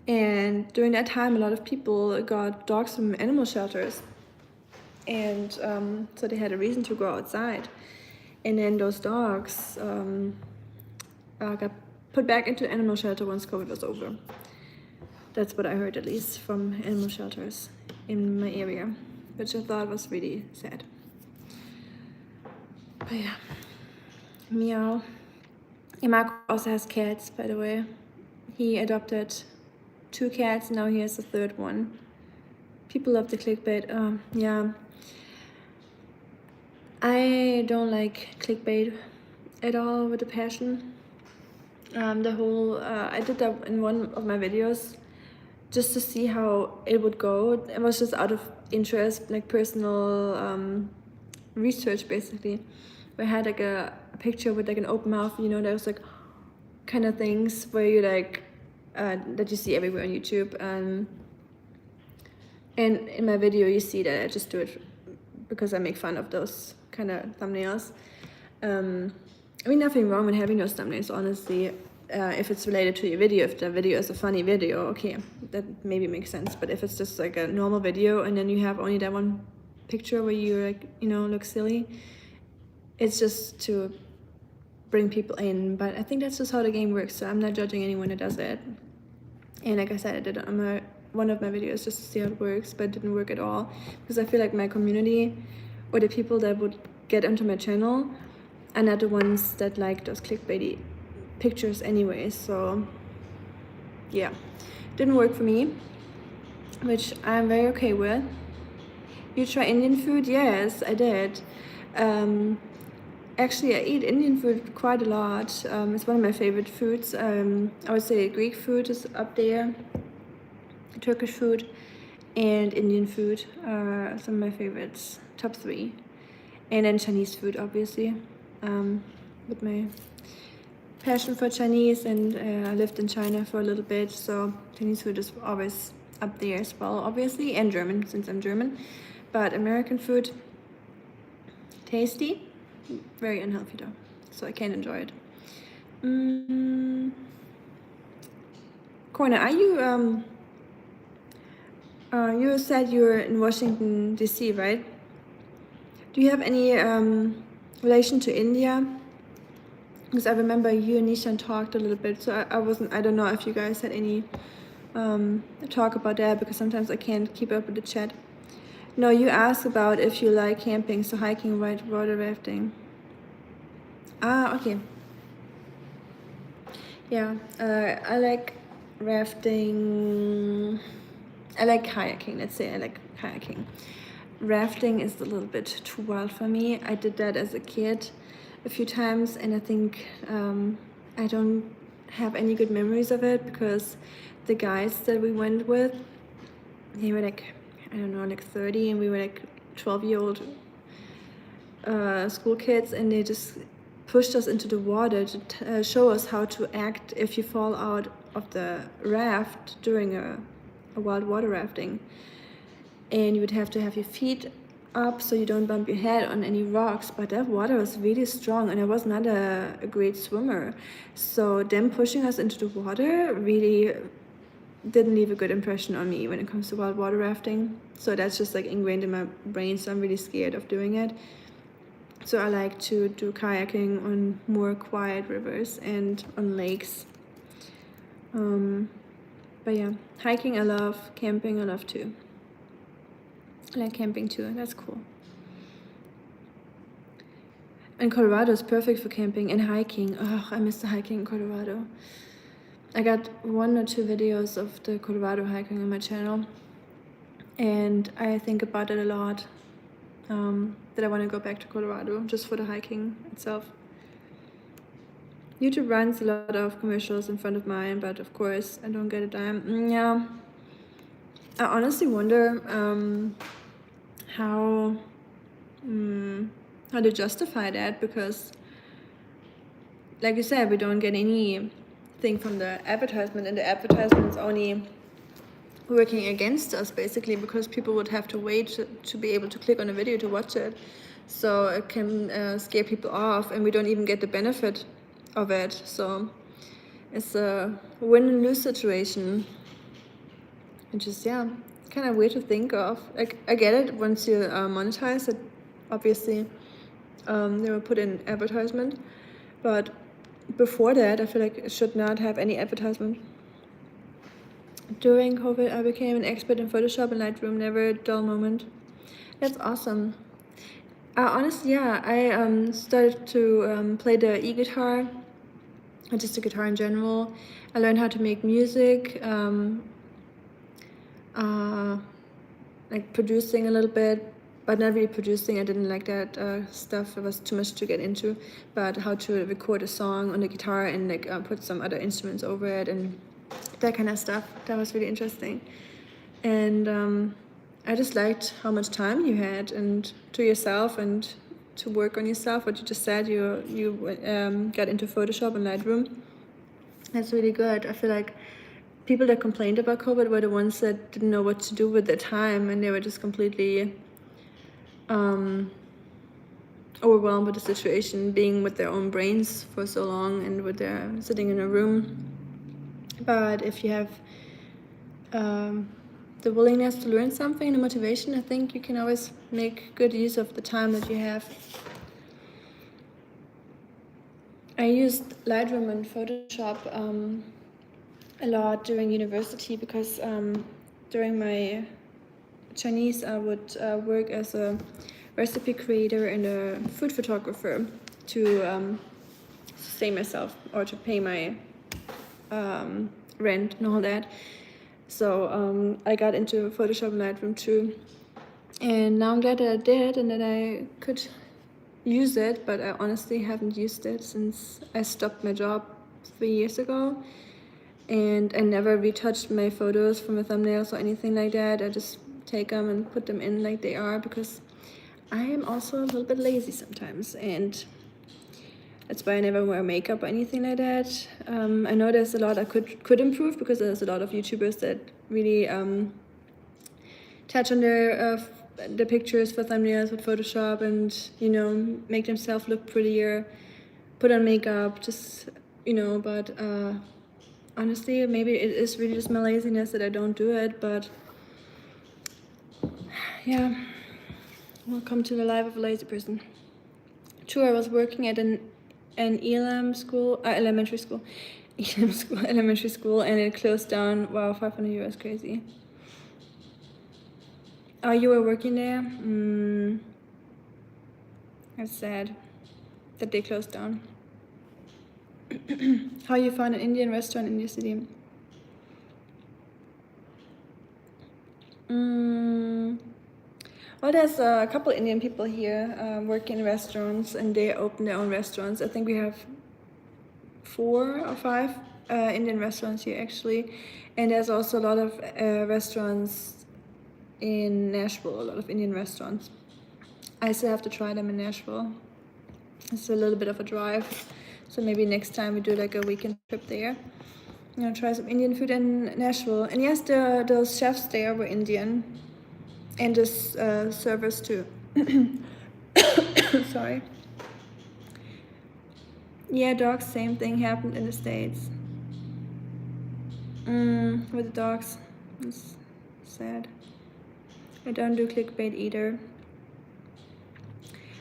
And during that time, a lot of people got dogs from animal shelters, and so they had a reason to go outside. And then those dogs got put back into the animal shelter once COVID was over. That's what I heard, at least, from animal shelters in my area, which I thought was really sad. But yeah, meow. And Marco also has cats, by the way. He adopted 2 cats, now he has a 3rd one. People love the clickbait. Yeah. I don't like clickbait at all with a passion. I did that in one of my videos just to see how it would go. It was just out of interest, like personal research, basically. I had like a picture with like an open mouth, you know, there was like kind of things where you like that you see everywhere on YouTube, and in my video you see that I just do it because I make fun of those kind of thumbnails. I mean, nothing wrong with having those thumbnails, honestly. If it's related to your video, if the video is a funny video, okay, that maybe makes sense. But if it's just like a normal video and then you have only that one picture where you like, you know, look silly, it's just to bring people in. But I think that's just how the game works, so I'm not judging anyone that does it. And like I said, I did it on one of my videos just to see how it works, but it didn't work at all, because I feel like my community, or the people that would get onto my channel, are not the ones that like those clickbaity pictures anyway. So yeah, didn't work for me, which I'm very okay with. You try Indian food? Yes, I did. Actually, I eat Indian food quite a lot. It's one of my favorite foods. I would say Greek food is up there, Turkish food, and Indian food are some of my favorites, top 3. And then Chinese food, obviously, with my passion for Chinese, and I lived in China for a little bit, so Chinese food is always up there as well, obviously, and German, since I'm German. But American food, tasty, very unhealthy though, so I can't enjoy it. Corner, are you you said you're in Washington DC, right? Do you have any relation to India? Because I remember you and Nishan talked a little bit, so I don't know if you guys had any talk about that, because sometimes I can't keep up with the chat. No, you asked about if you like camping, so hiking, white water rafting. Ah, okay. Yeah, I like rafting. I like kayaking, let's say I like kayaking. Rafting is a little bit too wild for me. I did that as a kid a few times, and I think I don't have any good memories of it, because the guys that we went with, they were like, I don't know, like 30, and we were like 12-year-old school kids, and they just pushed us into the water to show us how to act if you fall out of the raft during a wild water rafting. And you would have to have your feet up so you don't bump your head on any rocks, but that water was really strong, and I was not a great swimmer, so them pushing us into the water really didn't leave a good impression on me when it comes to wild water rafting. So that's just like ingrained in my brain, so I'm really scared of doing it. So I like to do kayaking on more quiet rivers and on lakes. But yeah, hiking I love, camping I love too. I like camping too, that's cool. And Colorado is perfect for camping and hiking. Oh, I miss the hiking in Colorado. I got 1 or 2 videos of the Colorado hiking on my channel, and I think about it a lot, that I want to go back to Colorado just for the hiking itself. YouTube runs a lot of commercials in front of mine, but of course I don't get a dime. Yeah, I honestly wonder how to justify that, because like you said, we don't get anything from the advertisement, and the advertisement is only working against us basically, because people would have to wait to be able to click on a video to watch it. So it can scare people off, and we don't even get the benefit of it. So it's a win-lose situation, which is, yeah, kind of weird to think of. Like, I get it once you monetize it, obviously they will put in advertisement, but before that I feel like it should not have any advertisement. During COVID, I became an expert in Photoshop and Lightroom, never a dull moment. That's awesome. Honestly, yeah, I started to play the e-guitar, or just the guitar in general. I learned how to make music, like producing a little bit, but not really producing. I didn't like that stuff. It was too much to get into. But how to record a song on the guitar and like put some other instruments over it and that kind of stuff. That was really interesting. And I just liked how much time you had and to yourself and to work on yourself. What you just said, you got into Photoshop and Lightroom. That's really good. I feel like people that complained about COVID were the ones that didn't know what to do with their time, and they were just completely overwhelmed with the situation, being with their own brains for so long and with their sitting in a room. But if you have the willingness to learn something, the motivation, I think you can always make good use of the time that you have. I used Lightroom and Photoshop a lot during university, because during my Chinese I would work as a recipe creator and a food photographer to sustain myself or to pay my rent and all that. So I got into Photoshop and Lightroom too, and now I'm glad that I did and that I could use it, but I honestly haven't used it since I stopped my job 3 years ago, and I never retouched my photos for my thumbnails or anything like that. I just take them and put them in like they are, because I am also a little bit lazy sometimes, and that's why I never wear makeup or anything like that. I know there's a lot I could improve, because there's a lot of YouTubers that really touch on the pictures for thumbnails with Photoshop and, you know, make themselves look prettier, put on makeup, just, you know, but honestly, maybe it is really just my laziness that I don't do it. But yeah, welcome to the life of a lazy person. True, I was working at an elementary school, elementary school, and it closed down. Wow, 500 euros, crazy. Oh, you were working there? That's sad that they closed down. How you found an Indian restaurant in your city? Well, there's a couple Indian people here working in restaurants, and they open their own restaurants. I think we have 4 or 5 Indian restaurants here actually, and there's also a lot of restaurants in Nashville, a lot of Indian restaurants. I still have to try them in Nashville. It's a little bit of a drive, so maybe next time we do like a weekend trip there. I'm gonna try some Indian food in Nashville. And yes, those chefs there were Indian, and the servers too. Sorry. Yeah, dogs, same thing happened in the States. With the dogs. It's sad. I don't do clickbait either.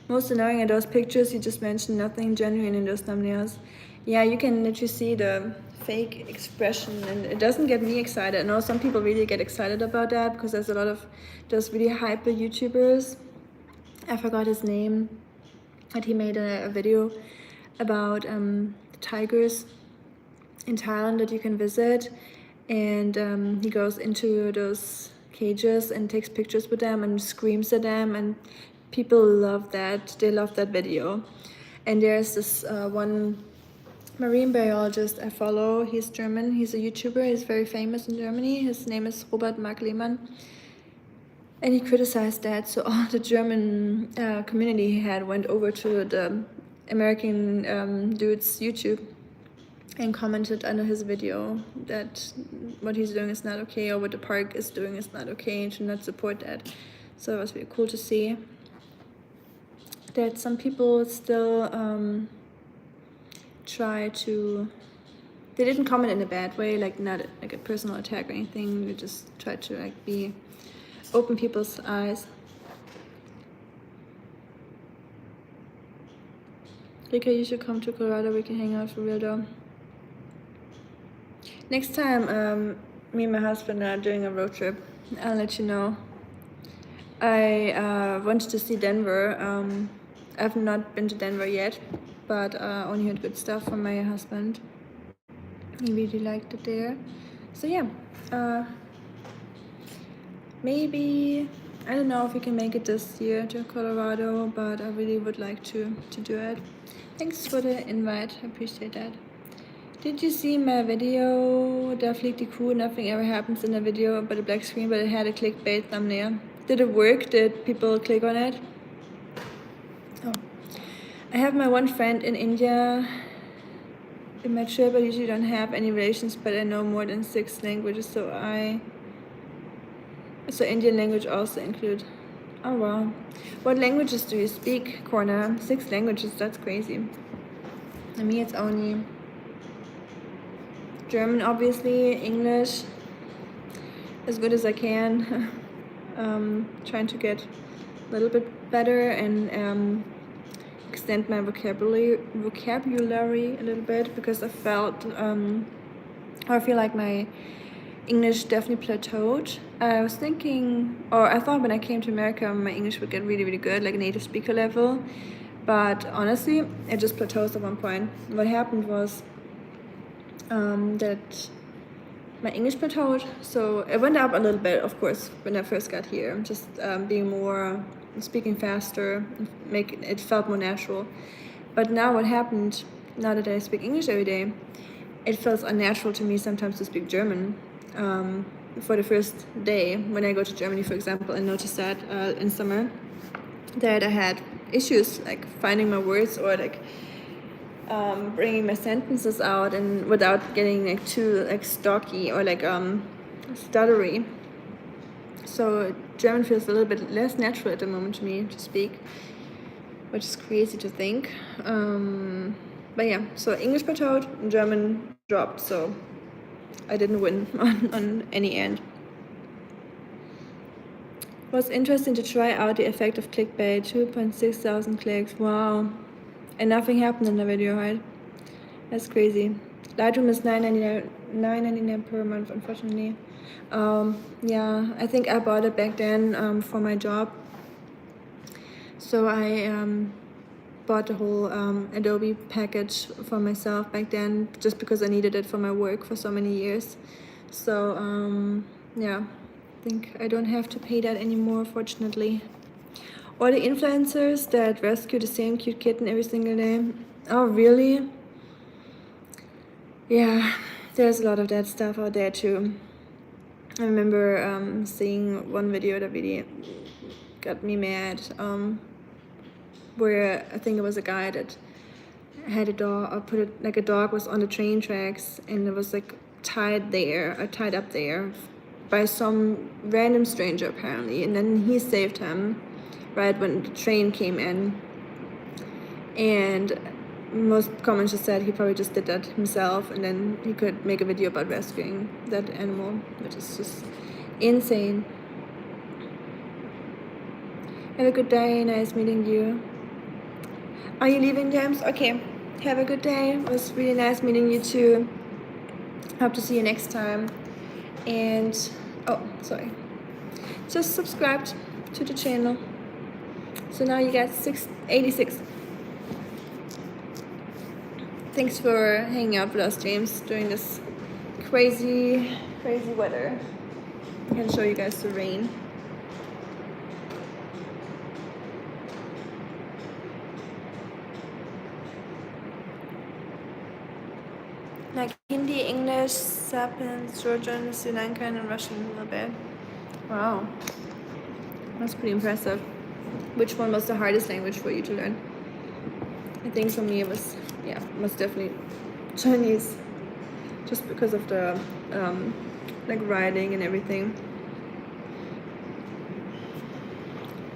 Most annoying are those pictures you just mentioned, nothing genuine in those thumbnails. Yeah, you can literally see the fake expression, and it doesn't get me excited. I know some people really get excited about that because there's a lot of those really hyper YouTubers. I forgot his name, but he made a video about tigers in Thailand that you can visit, and he goes into those cages and takes pictures with them and screams at them, and people love that. They love that video. And there's this one marine biologist I follow. He's German. He's a YouTuber. He's very famous in Germany. His name is Robert Mark Lehmann. And he criticized that. So all the German community he had went over to the American dude's YouTube and commented under his video that what he's doing is not okay, or what the park is doing is not okay, and should not support that. So it was really cool to see that some people still try to, they didn't comment in a bad way, like not like a personal attack or anything. They just tried to like be open people's eyes. Rika, you should come to Colorado. We can hang out for real though. Next time me and my husband are doing a road trip, I'll let you know. I wanted to see Denver. I've not been to Denver yet, but only heard good stuff from my husband. He really liked it there. So yeah, maybe, I don't know if we can make it this year to Colorado, but I really would like to do it. Thanks for the invite, I appreciate that. Did you see my video? Da fliegt die Kuh, nothing ever happens in the video but a black screen, but it had a clickbait thumbnail. Did it work? Did people click on it? Oh. I have my one friend in India in my trip. I usually don't have any relations, but I know more than 6 languages, so Indian language also include. Oh wow. What languages do you speak, Corner? 6 languages, that's crazy. For me it's only German, obviously, English, as good as I can. Trying to get a little bit better and extend my vocabulary a little bit, because I feel like my English definitely plateaued. I was thinking, or I thought when I came to America my English would get really, really good, like a native speaker level, but honestly it just plateaus at one point. What happened was that my English plateaued, so it went up a little bit, of course, when I first got here, just being more, speaking faster, it felt more natural. But now what happened, now that I speak English every day, it feels unnatural to me sometimes to speak German. For the first day when I go to Germany, for example, I noticed that in summer that I had issues like finding my words, or like bringing my sentences out and without getting like too like stocky or like stuttery. So German feels a little bit less natural at the moment to me to speak, which is crazy to think. But yeah, so English plateaued, German dropped, so I didn't win on any end. Was interesting to try out the effect of clickbait. 2.6 thousand clicks. Wow. And nothing happened in the video, right? That's crazy. Lightroom is $9.99 per month, unfortunately. Yeah, I think I bought it back then for my job. So I bought the whole Adobe package for myself back then, just because I needed it for my work for so many years. So yeah, I think I don't have to pay that anymore, fortunately. Or the influencers that rescue the same cute kitten every single day. Oh, really? Yeah, there's a lot of that stuff out there too. I remember seeing one video that really got me mad, where I think it was a guy that had a dog, or put it like a dog was on the train tracks, and it was like tied there, or tied up there by some random stranger apparently, and then he saved him right when the train came in. And most comments just said he probably just did that himself, and then he could make a video about rescuing that animal, which is just insane. Have a good day, nice meeting you. Are you leaving, James? Okay, have a good day. It was really nice meeting you too. Hope to see you next time. And oh, sorry, just subscribed to the channel, so now you get 86. Thanks for hanging out with us, James, during this crazy weather. I can show you guys the rain. Like Hindi, English, Sapiens, Georgian, Sri Lankan, and Russian a little bit. Wow, that's pretty impressive. Which one was the hardest language for you to learn? I think for me it was, yeah, most definitely Chinese, just because of the like writing and everything.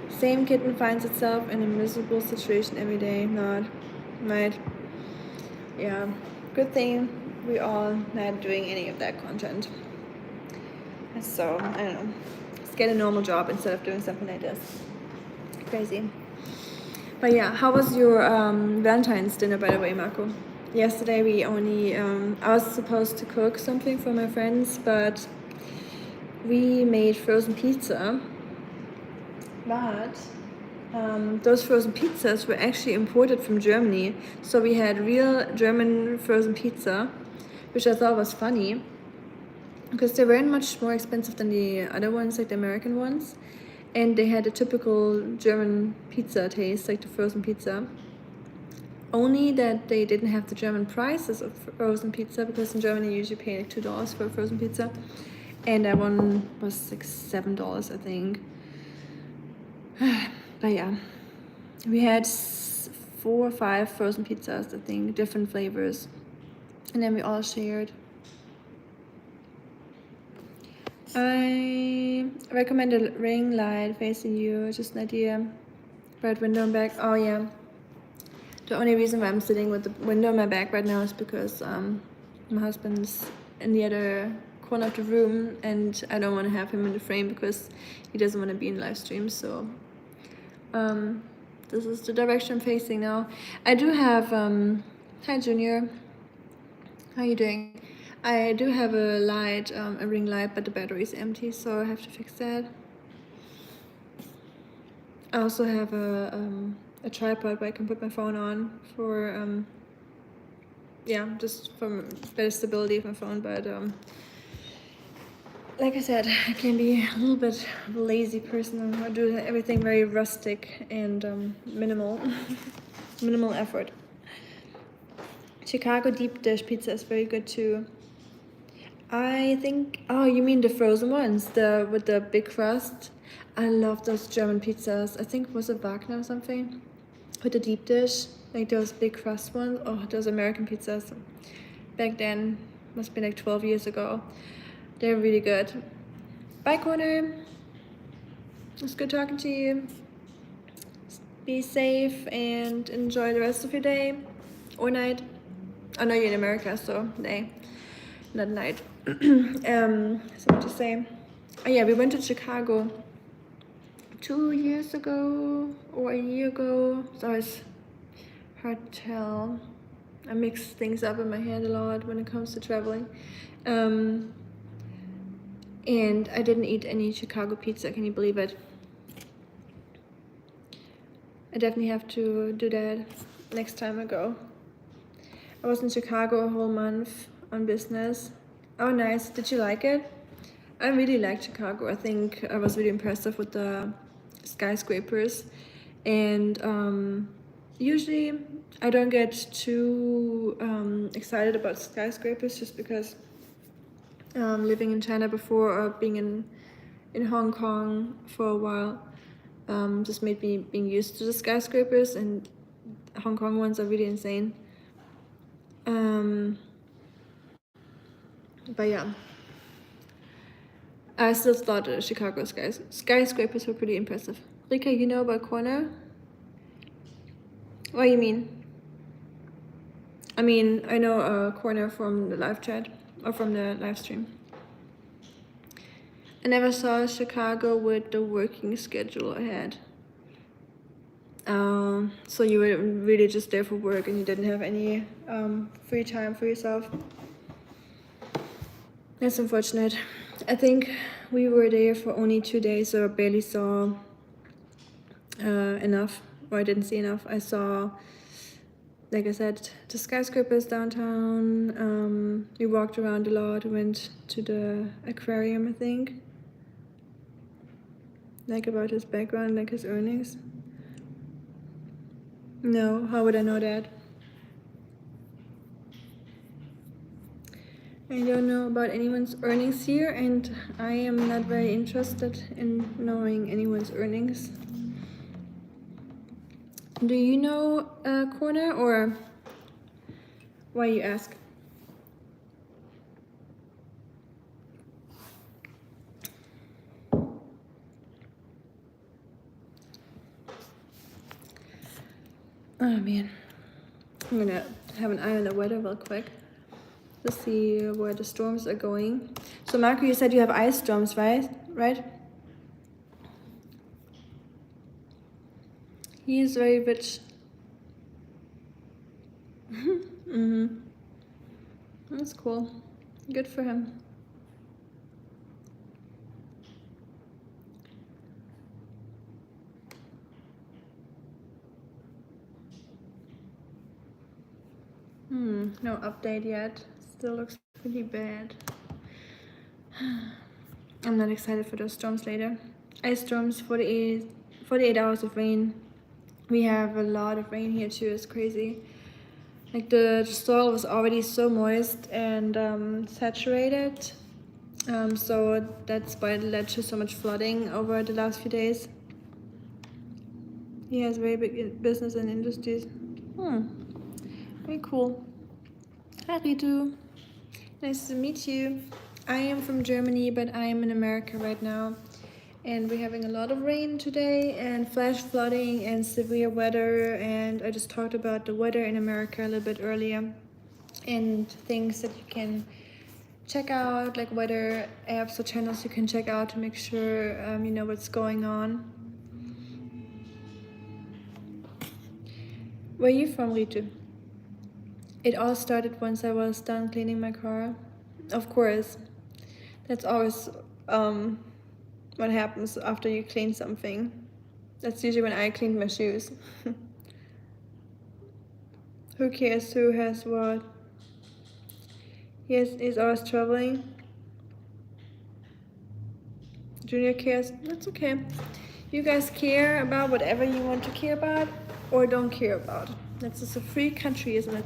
Same kitten finds itself in a miserable situation every day. Not right. Yeah, good thing we all not doing any of that content. So I don't know, let's get a normal job instead of doing something like this. Crazy. But yeah, how was your Valentine's dinner, by the way, Marco? Yesterday we only, I was supposed to cook something for my friends, but we made frozen pizza. But those frozen pizzas were actually imported from Germany. So we had real German frozen pizza, which I thought was funny, because they weren't much more expensive than the other ones, like the American ones. And they had a typical German pizza taste, like the frozen pizza. Only that they didn't have the German prices of frozen pizza, because in Germany you usually pay like $2 for a frozen pizza. And that one was like $7, I think. But yeah, we had 4 or 5 frozen pizzas, I think, different flavors. And then we all shared. I recommend a ring light facing you, just an idea. Bright window and back. Oh yeah. The only reason why I'm sitting with the window in my back right now is because my husband's in the other corner of the room, and I don't want to have him in the frame because he doesn't want to be in live stream. So this is the direction I'm facing now. I do have hi Junior, how are you doing? I do have a light, a ring light, but the battery is empty, so I have to fix that. I also have a tripod where I can put my phone on for yeah, just for better stability of my phone. But like I said, I can be a little bit of a lazy person. I do everything very rustic and minimal minimal effort. Chicago deep dish pizza is very good too. I think, oh, you mean the frozen ones, the with the big crust? I love those German pizzas. I think, was it Wagner or something? With the deep dish, like those big crust ones. Oh, those American pizzas. Back then, must be like 12 years ago. They're really good. Bye, Connor. It's good talking to you. Be safe and enjoy the rest of your day or night. I know you're in America, so day, not night. So what to say? Oh yeah, we went to Chicago 2 years ago or a year ago. So it's hard to tell. I mix things up in my head a lot when it comes to traveling. And I didn't eat any Chicago pizza. Can you believe it? I definitely have to do that next time I go. I was in Chicago a whole month on business. Oh, nice. Did you like it? I really liked Chicago. I think I was really impressive with the skyscrapers. And usually I don't get too excited about skyscrapers, just because living in China before or being in Hong Kong for a while just made me being used to the skyscrapers, and Hong Kong ones are really insane. But yeah, I still thought Chicago skyscrapers were pretty impressive. Rika, you know about corner? What do you mean? I mean, I know a corner from the live chat or from the live stream. I never saw Chicago with the working schedule ahead. So you were really just there for work and you didn't have any free time for yourself. That's unfortunate. I think we were there for only 2 days, so I barely saw enough, or I didn't see enough. I saw, like I said, the skyscrapers downtown. We walked around a lot, went to the aquarium, I think. Like about his background, like his earnings. No, how would I know that? I don't know about anyone's earnings here, and I am not very interested in knowing anyone's earnings. Do you know Corner, or why you ask? Oh man, I'm gonna have an eye on the weather real quick to see where the storms are going. So Marco, you said you have ice storms, right? He is very rich. That's cool. Good for him. No update yet. Still looks pretty bad. I'm not excited for those storms later. Ice storms, 48 hours of rain. We have a lot of rain here too. It's crazy. Like the soil was already so moist and saturated. So that's why it led to so much flooding over the last few days. He has very big business and industries. Very cool. Hi Ritu. Nice to meet you. I am from Germany, but I am in America right now. And we're having a lot of rain today and flash flooding and severe weather. And I just talked about the weather in America a little bit earlier and things that you can check out, like weather apps or channels you can check out to make sure you know what's going on. Where are you from, Ritu? It all started once I was done cleaning my car. Of course, that's always what happens after you clean something. That's usually when I cleaned my shoes. Who cares who has what? Yes, he's always traveling. Junior cares. That's okay. You guys care about whatever you want to care about or don't care about. That's just a free country, isn't it?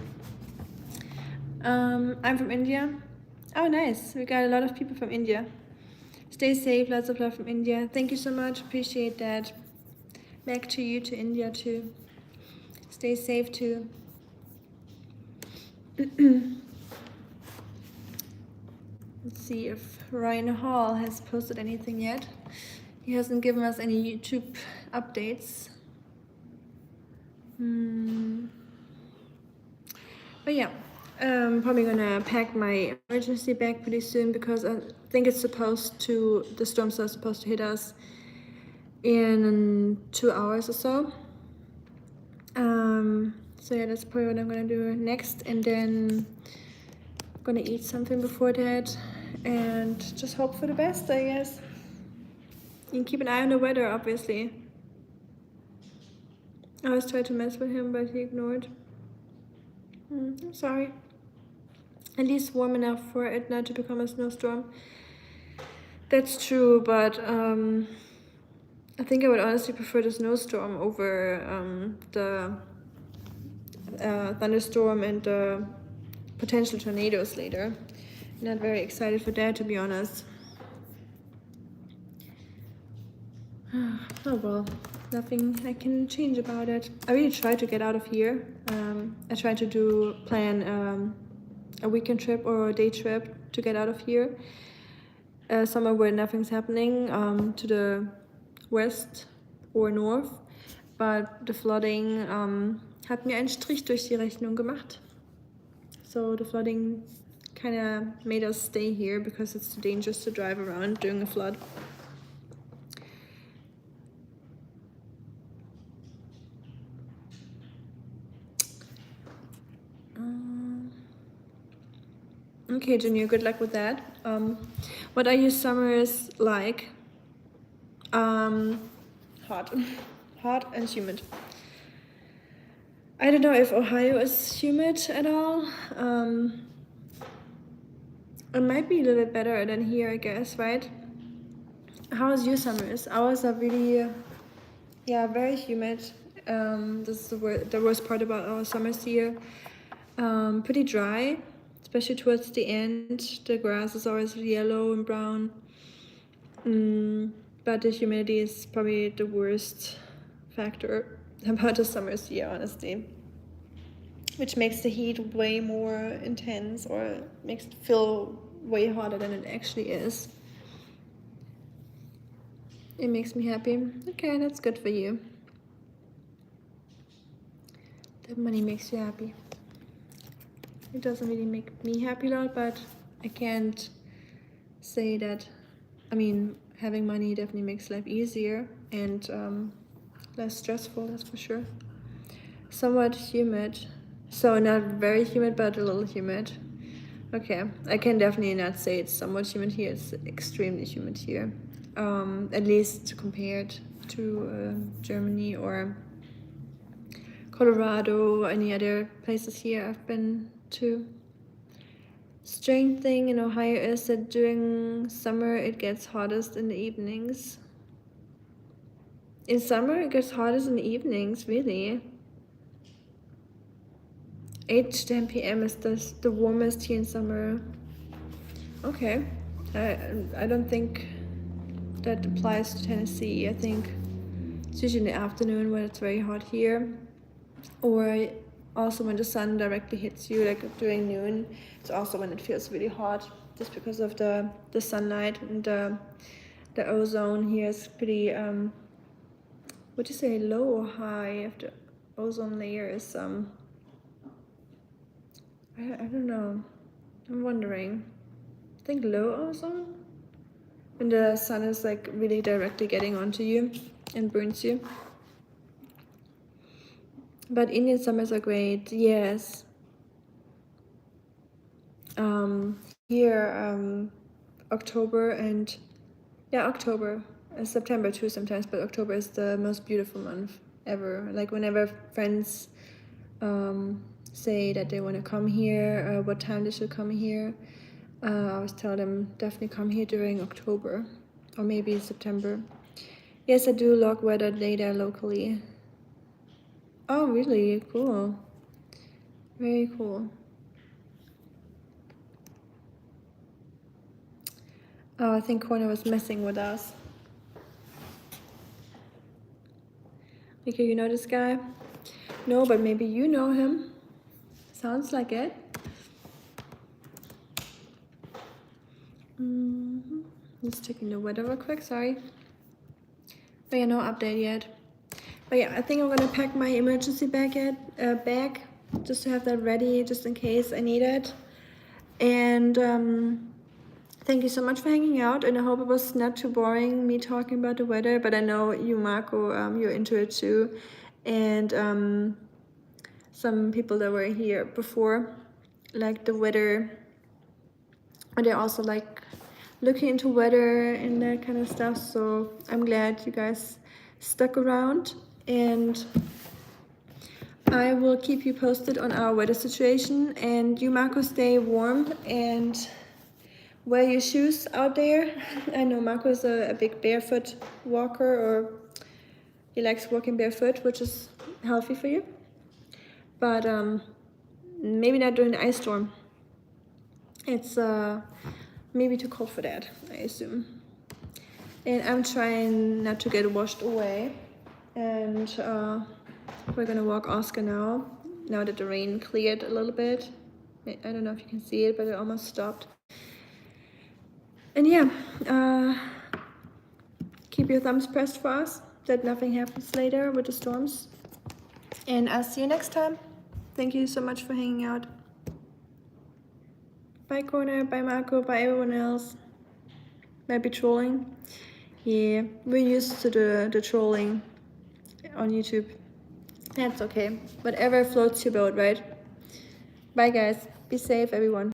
I'm from India. Oh, nice. We got a lot of people from India. Stay safe. Lots of love from India. Thank you so much. Appreciate that. Back to you, to India too. Stay safe too. Let's see if Ryan Hall has posted anything yet. He hasn't given us any YouTube updates. But yeah, I'm probably gonna pack my emergency bag pretty soon because I think it's the storms are supposed to hit us in 2 hours or so. So yeah, that's probably what I'm gonna do next, and then I'm gonna eat something before that and just hope for the best, I guess. You can keep an eye on the weather, obviously. I always tried to mess with him, but he ignored. I'm sorry. At least warm enough for it not to become a snowstorm. That's true, but I think I would honestly prefer the snowstorm over the thunderstorm and the potential tornadoes later. not very excited for that, to be honest. Oh well, nothing I can change about it. I really try to get out of here. I try to plan a weekend trip or a day trip to get out of here. Somewhere where nothing's happening, to the west or north. But the flooding hat mir einen Strich durch die Rechnung gemacht. So the flooding kind of made us stay here because it's too dangerous to drive around during a flood. Okay, Junior, good luck with that. What are your summers like? Hot. Hot and humid. I don't know if Ohio is humid at all. It might be a little bit better than here, I guess, right? How's your summers? Ours are really, very humid. This is the worst part about our summers here. Pretty dry, especially towards the end. The grass is always yellow and brown. But the humidity is probably the worst factor about the summers here, honestly. Which makes the heat way more intense, or makes it feel way hotter than it actually is. It makes me happy. Okay, that's good for you. That money makes you happy. It doesn't really make me happy a lot, but I can't say that. I mean, having money definitely makes life easier and less stressful, that's for sure. Somewhat humid. So not very humid, but a little humid. Okay, I can definitely not say it's somewhat humid here. It's extremely humid here. At least compared to Germany or Colorado or any other places here I've been to. Strange thing in Ohio is that during summer it gets hottest in the evenings. In summer it gets hottest in the evenings, really. 8 to 10 p.m. is the warmest here in summer. Okay, I don't think that applies to Tennessee. I think it's usually in the afternoon when it's very hot here, or also when the sun directly hits you, like during noon. It's also when it feels really hot, just because of the sunlight, and the ozone here is pretty would you say low or high? If the ozone layer is I don't know. I'm wondering. I think low ozone? When the sun is like really directly getting onto you and burns you. But Indian summers are great, yes. Here, October and October, September too sometimes, but October is the most beautiful month ever. Like whenever friends say that they want to come here, what time they should come here, I always tell them definitely come here during October or maybe September. Yes, I do log weather data locally. Oh, really? Cool. Very cool. Oh, I think Corner was messing with us. Rika, you know this guy? No, but maybe you know him. Sounds like it. Just checking the weather real quick, sorry. But yeah, no update yet. But yeah, I think I'm gonna pack my emergency bag just to have that ready, just in case I need it. And thank you so much for hanging out, and I hope it was not too boring me talking about the weather, but I know you, Marco, you're into it too. And some people that were here before like the weather, and they're also like looking into weather and that kind of stuff. So I'm glad you guys stuck around, and I will keep you posted on our weather situation. And you, Marco, stay warm and wear your shoes out there. I know Marco is a big barefoot walker, or he likes walking barefoot, which is healthy for you. But maybe not during the ice storm. It's maybe too cold for that, I assume. And I'm trying not to get washed away. And we're gonna walk Oscar now that the rain cleared a little bit. I don't know if you can see it, but it almost stopped. And yeah, keep your thumbs pressed for us that nothing happens later with the storms. And I'll see you next time. Thank you so much for hanging out. Bye Corner, bye Marco, bye everyone else. Might be trolling. Yeah, we're used to the trolling on YouTube. That's okay. Whatever floats your boat, right? Bye guys. Be safe everyone.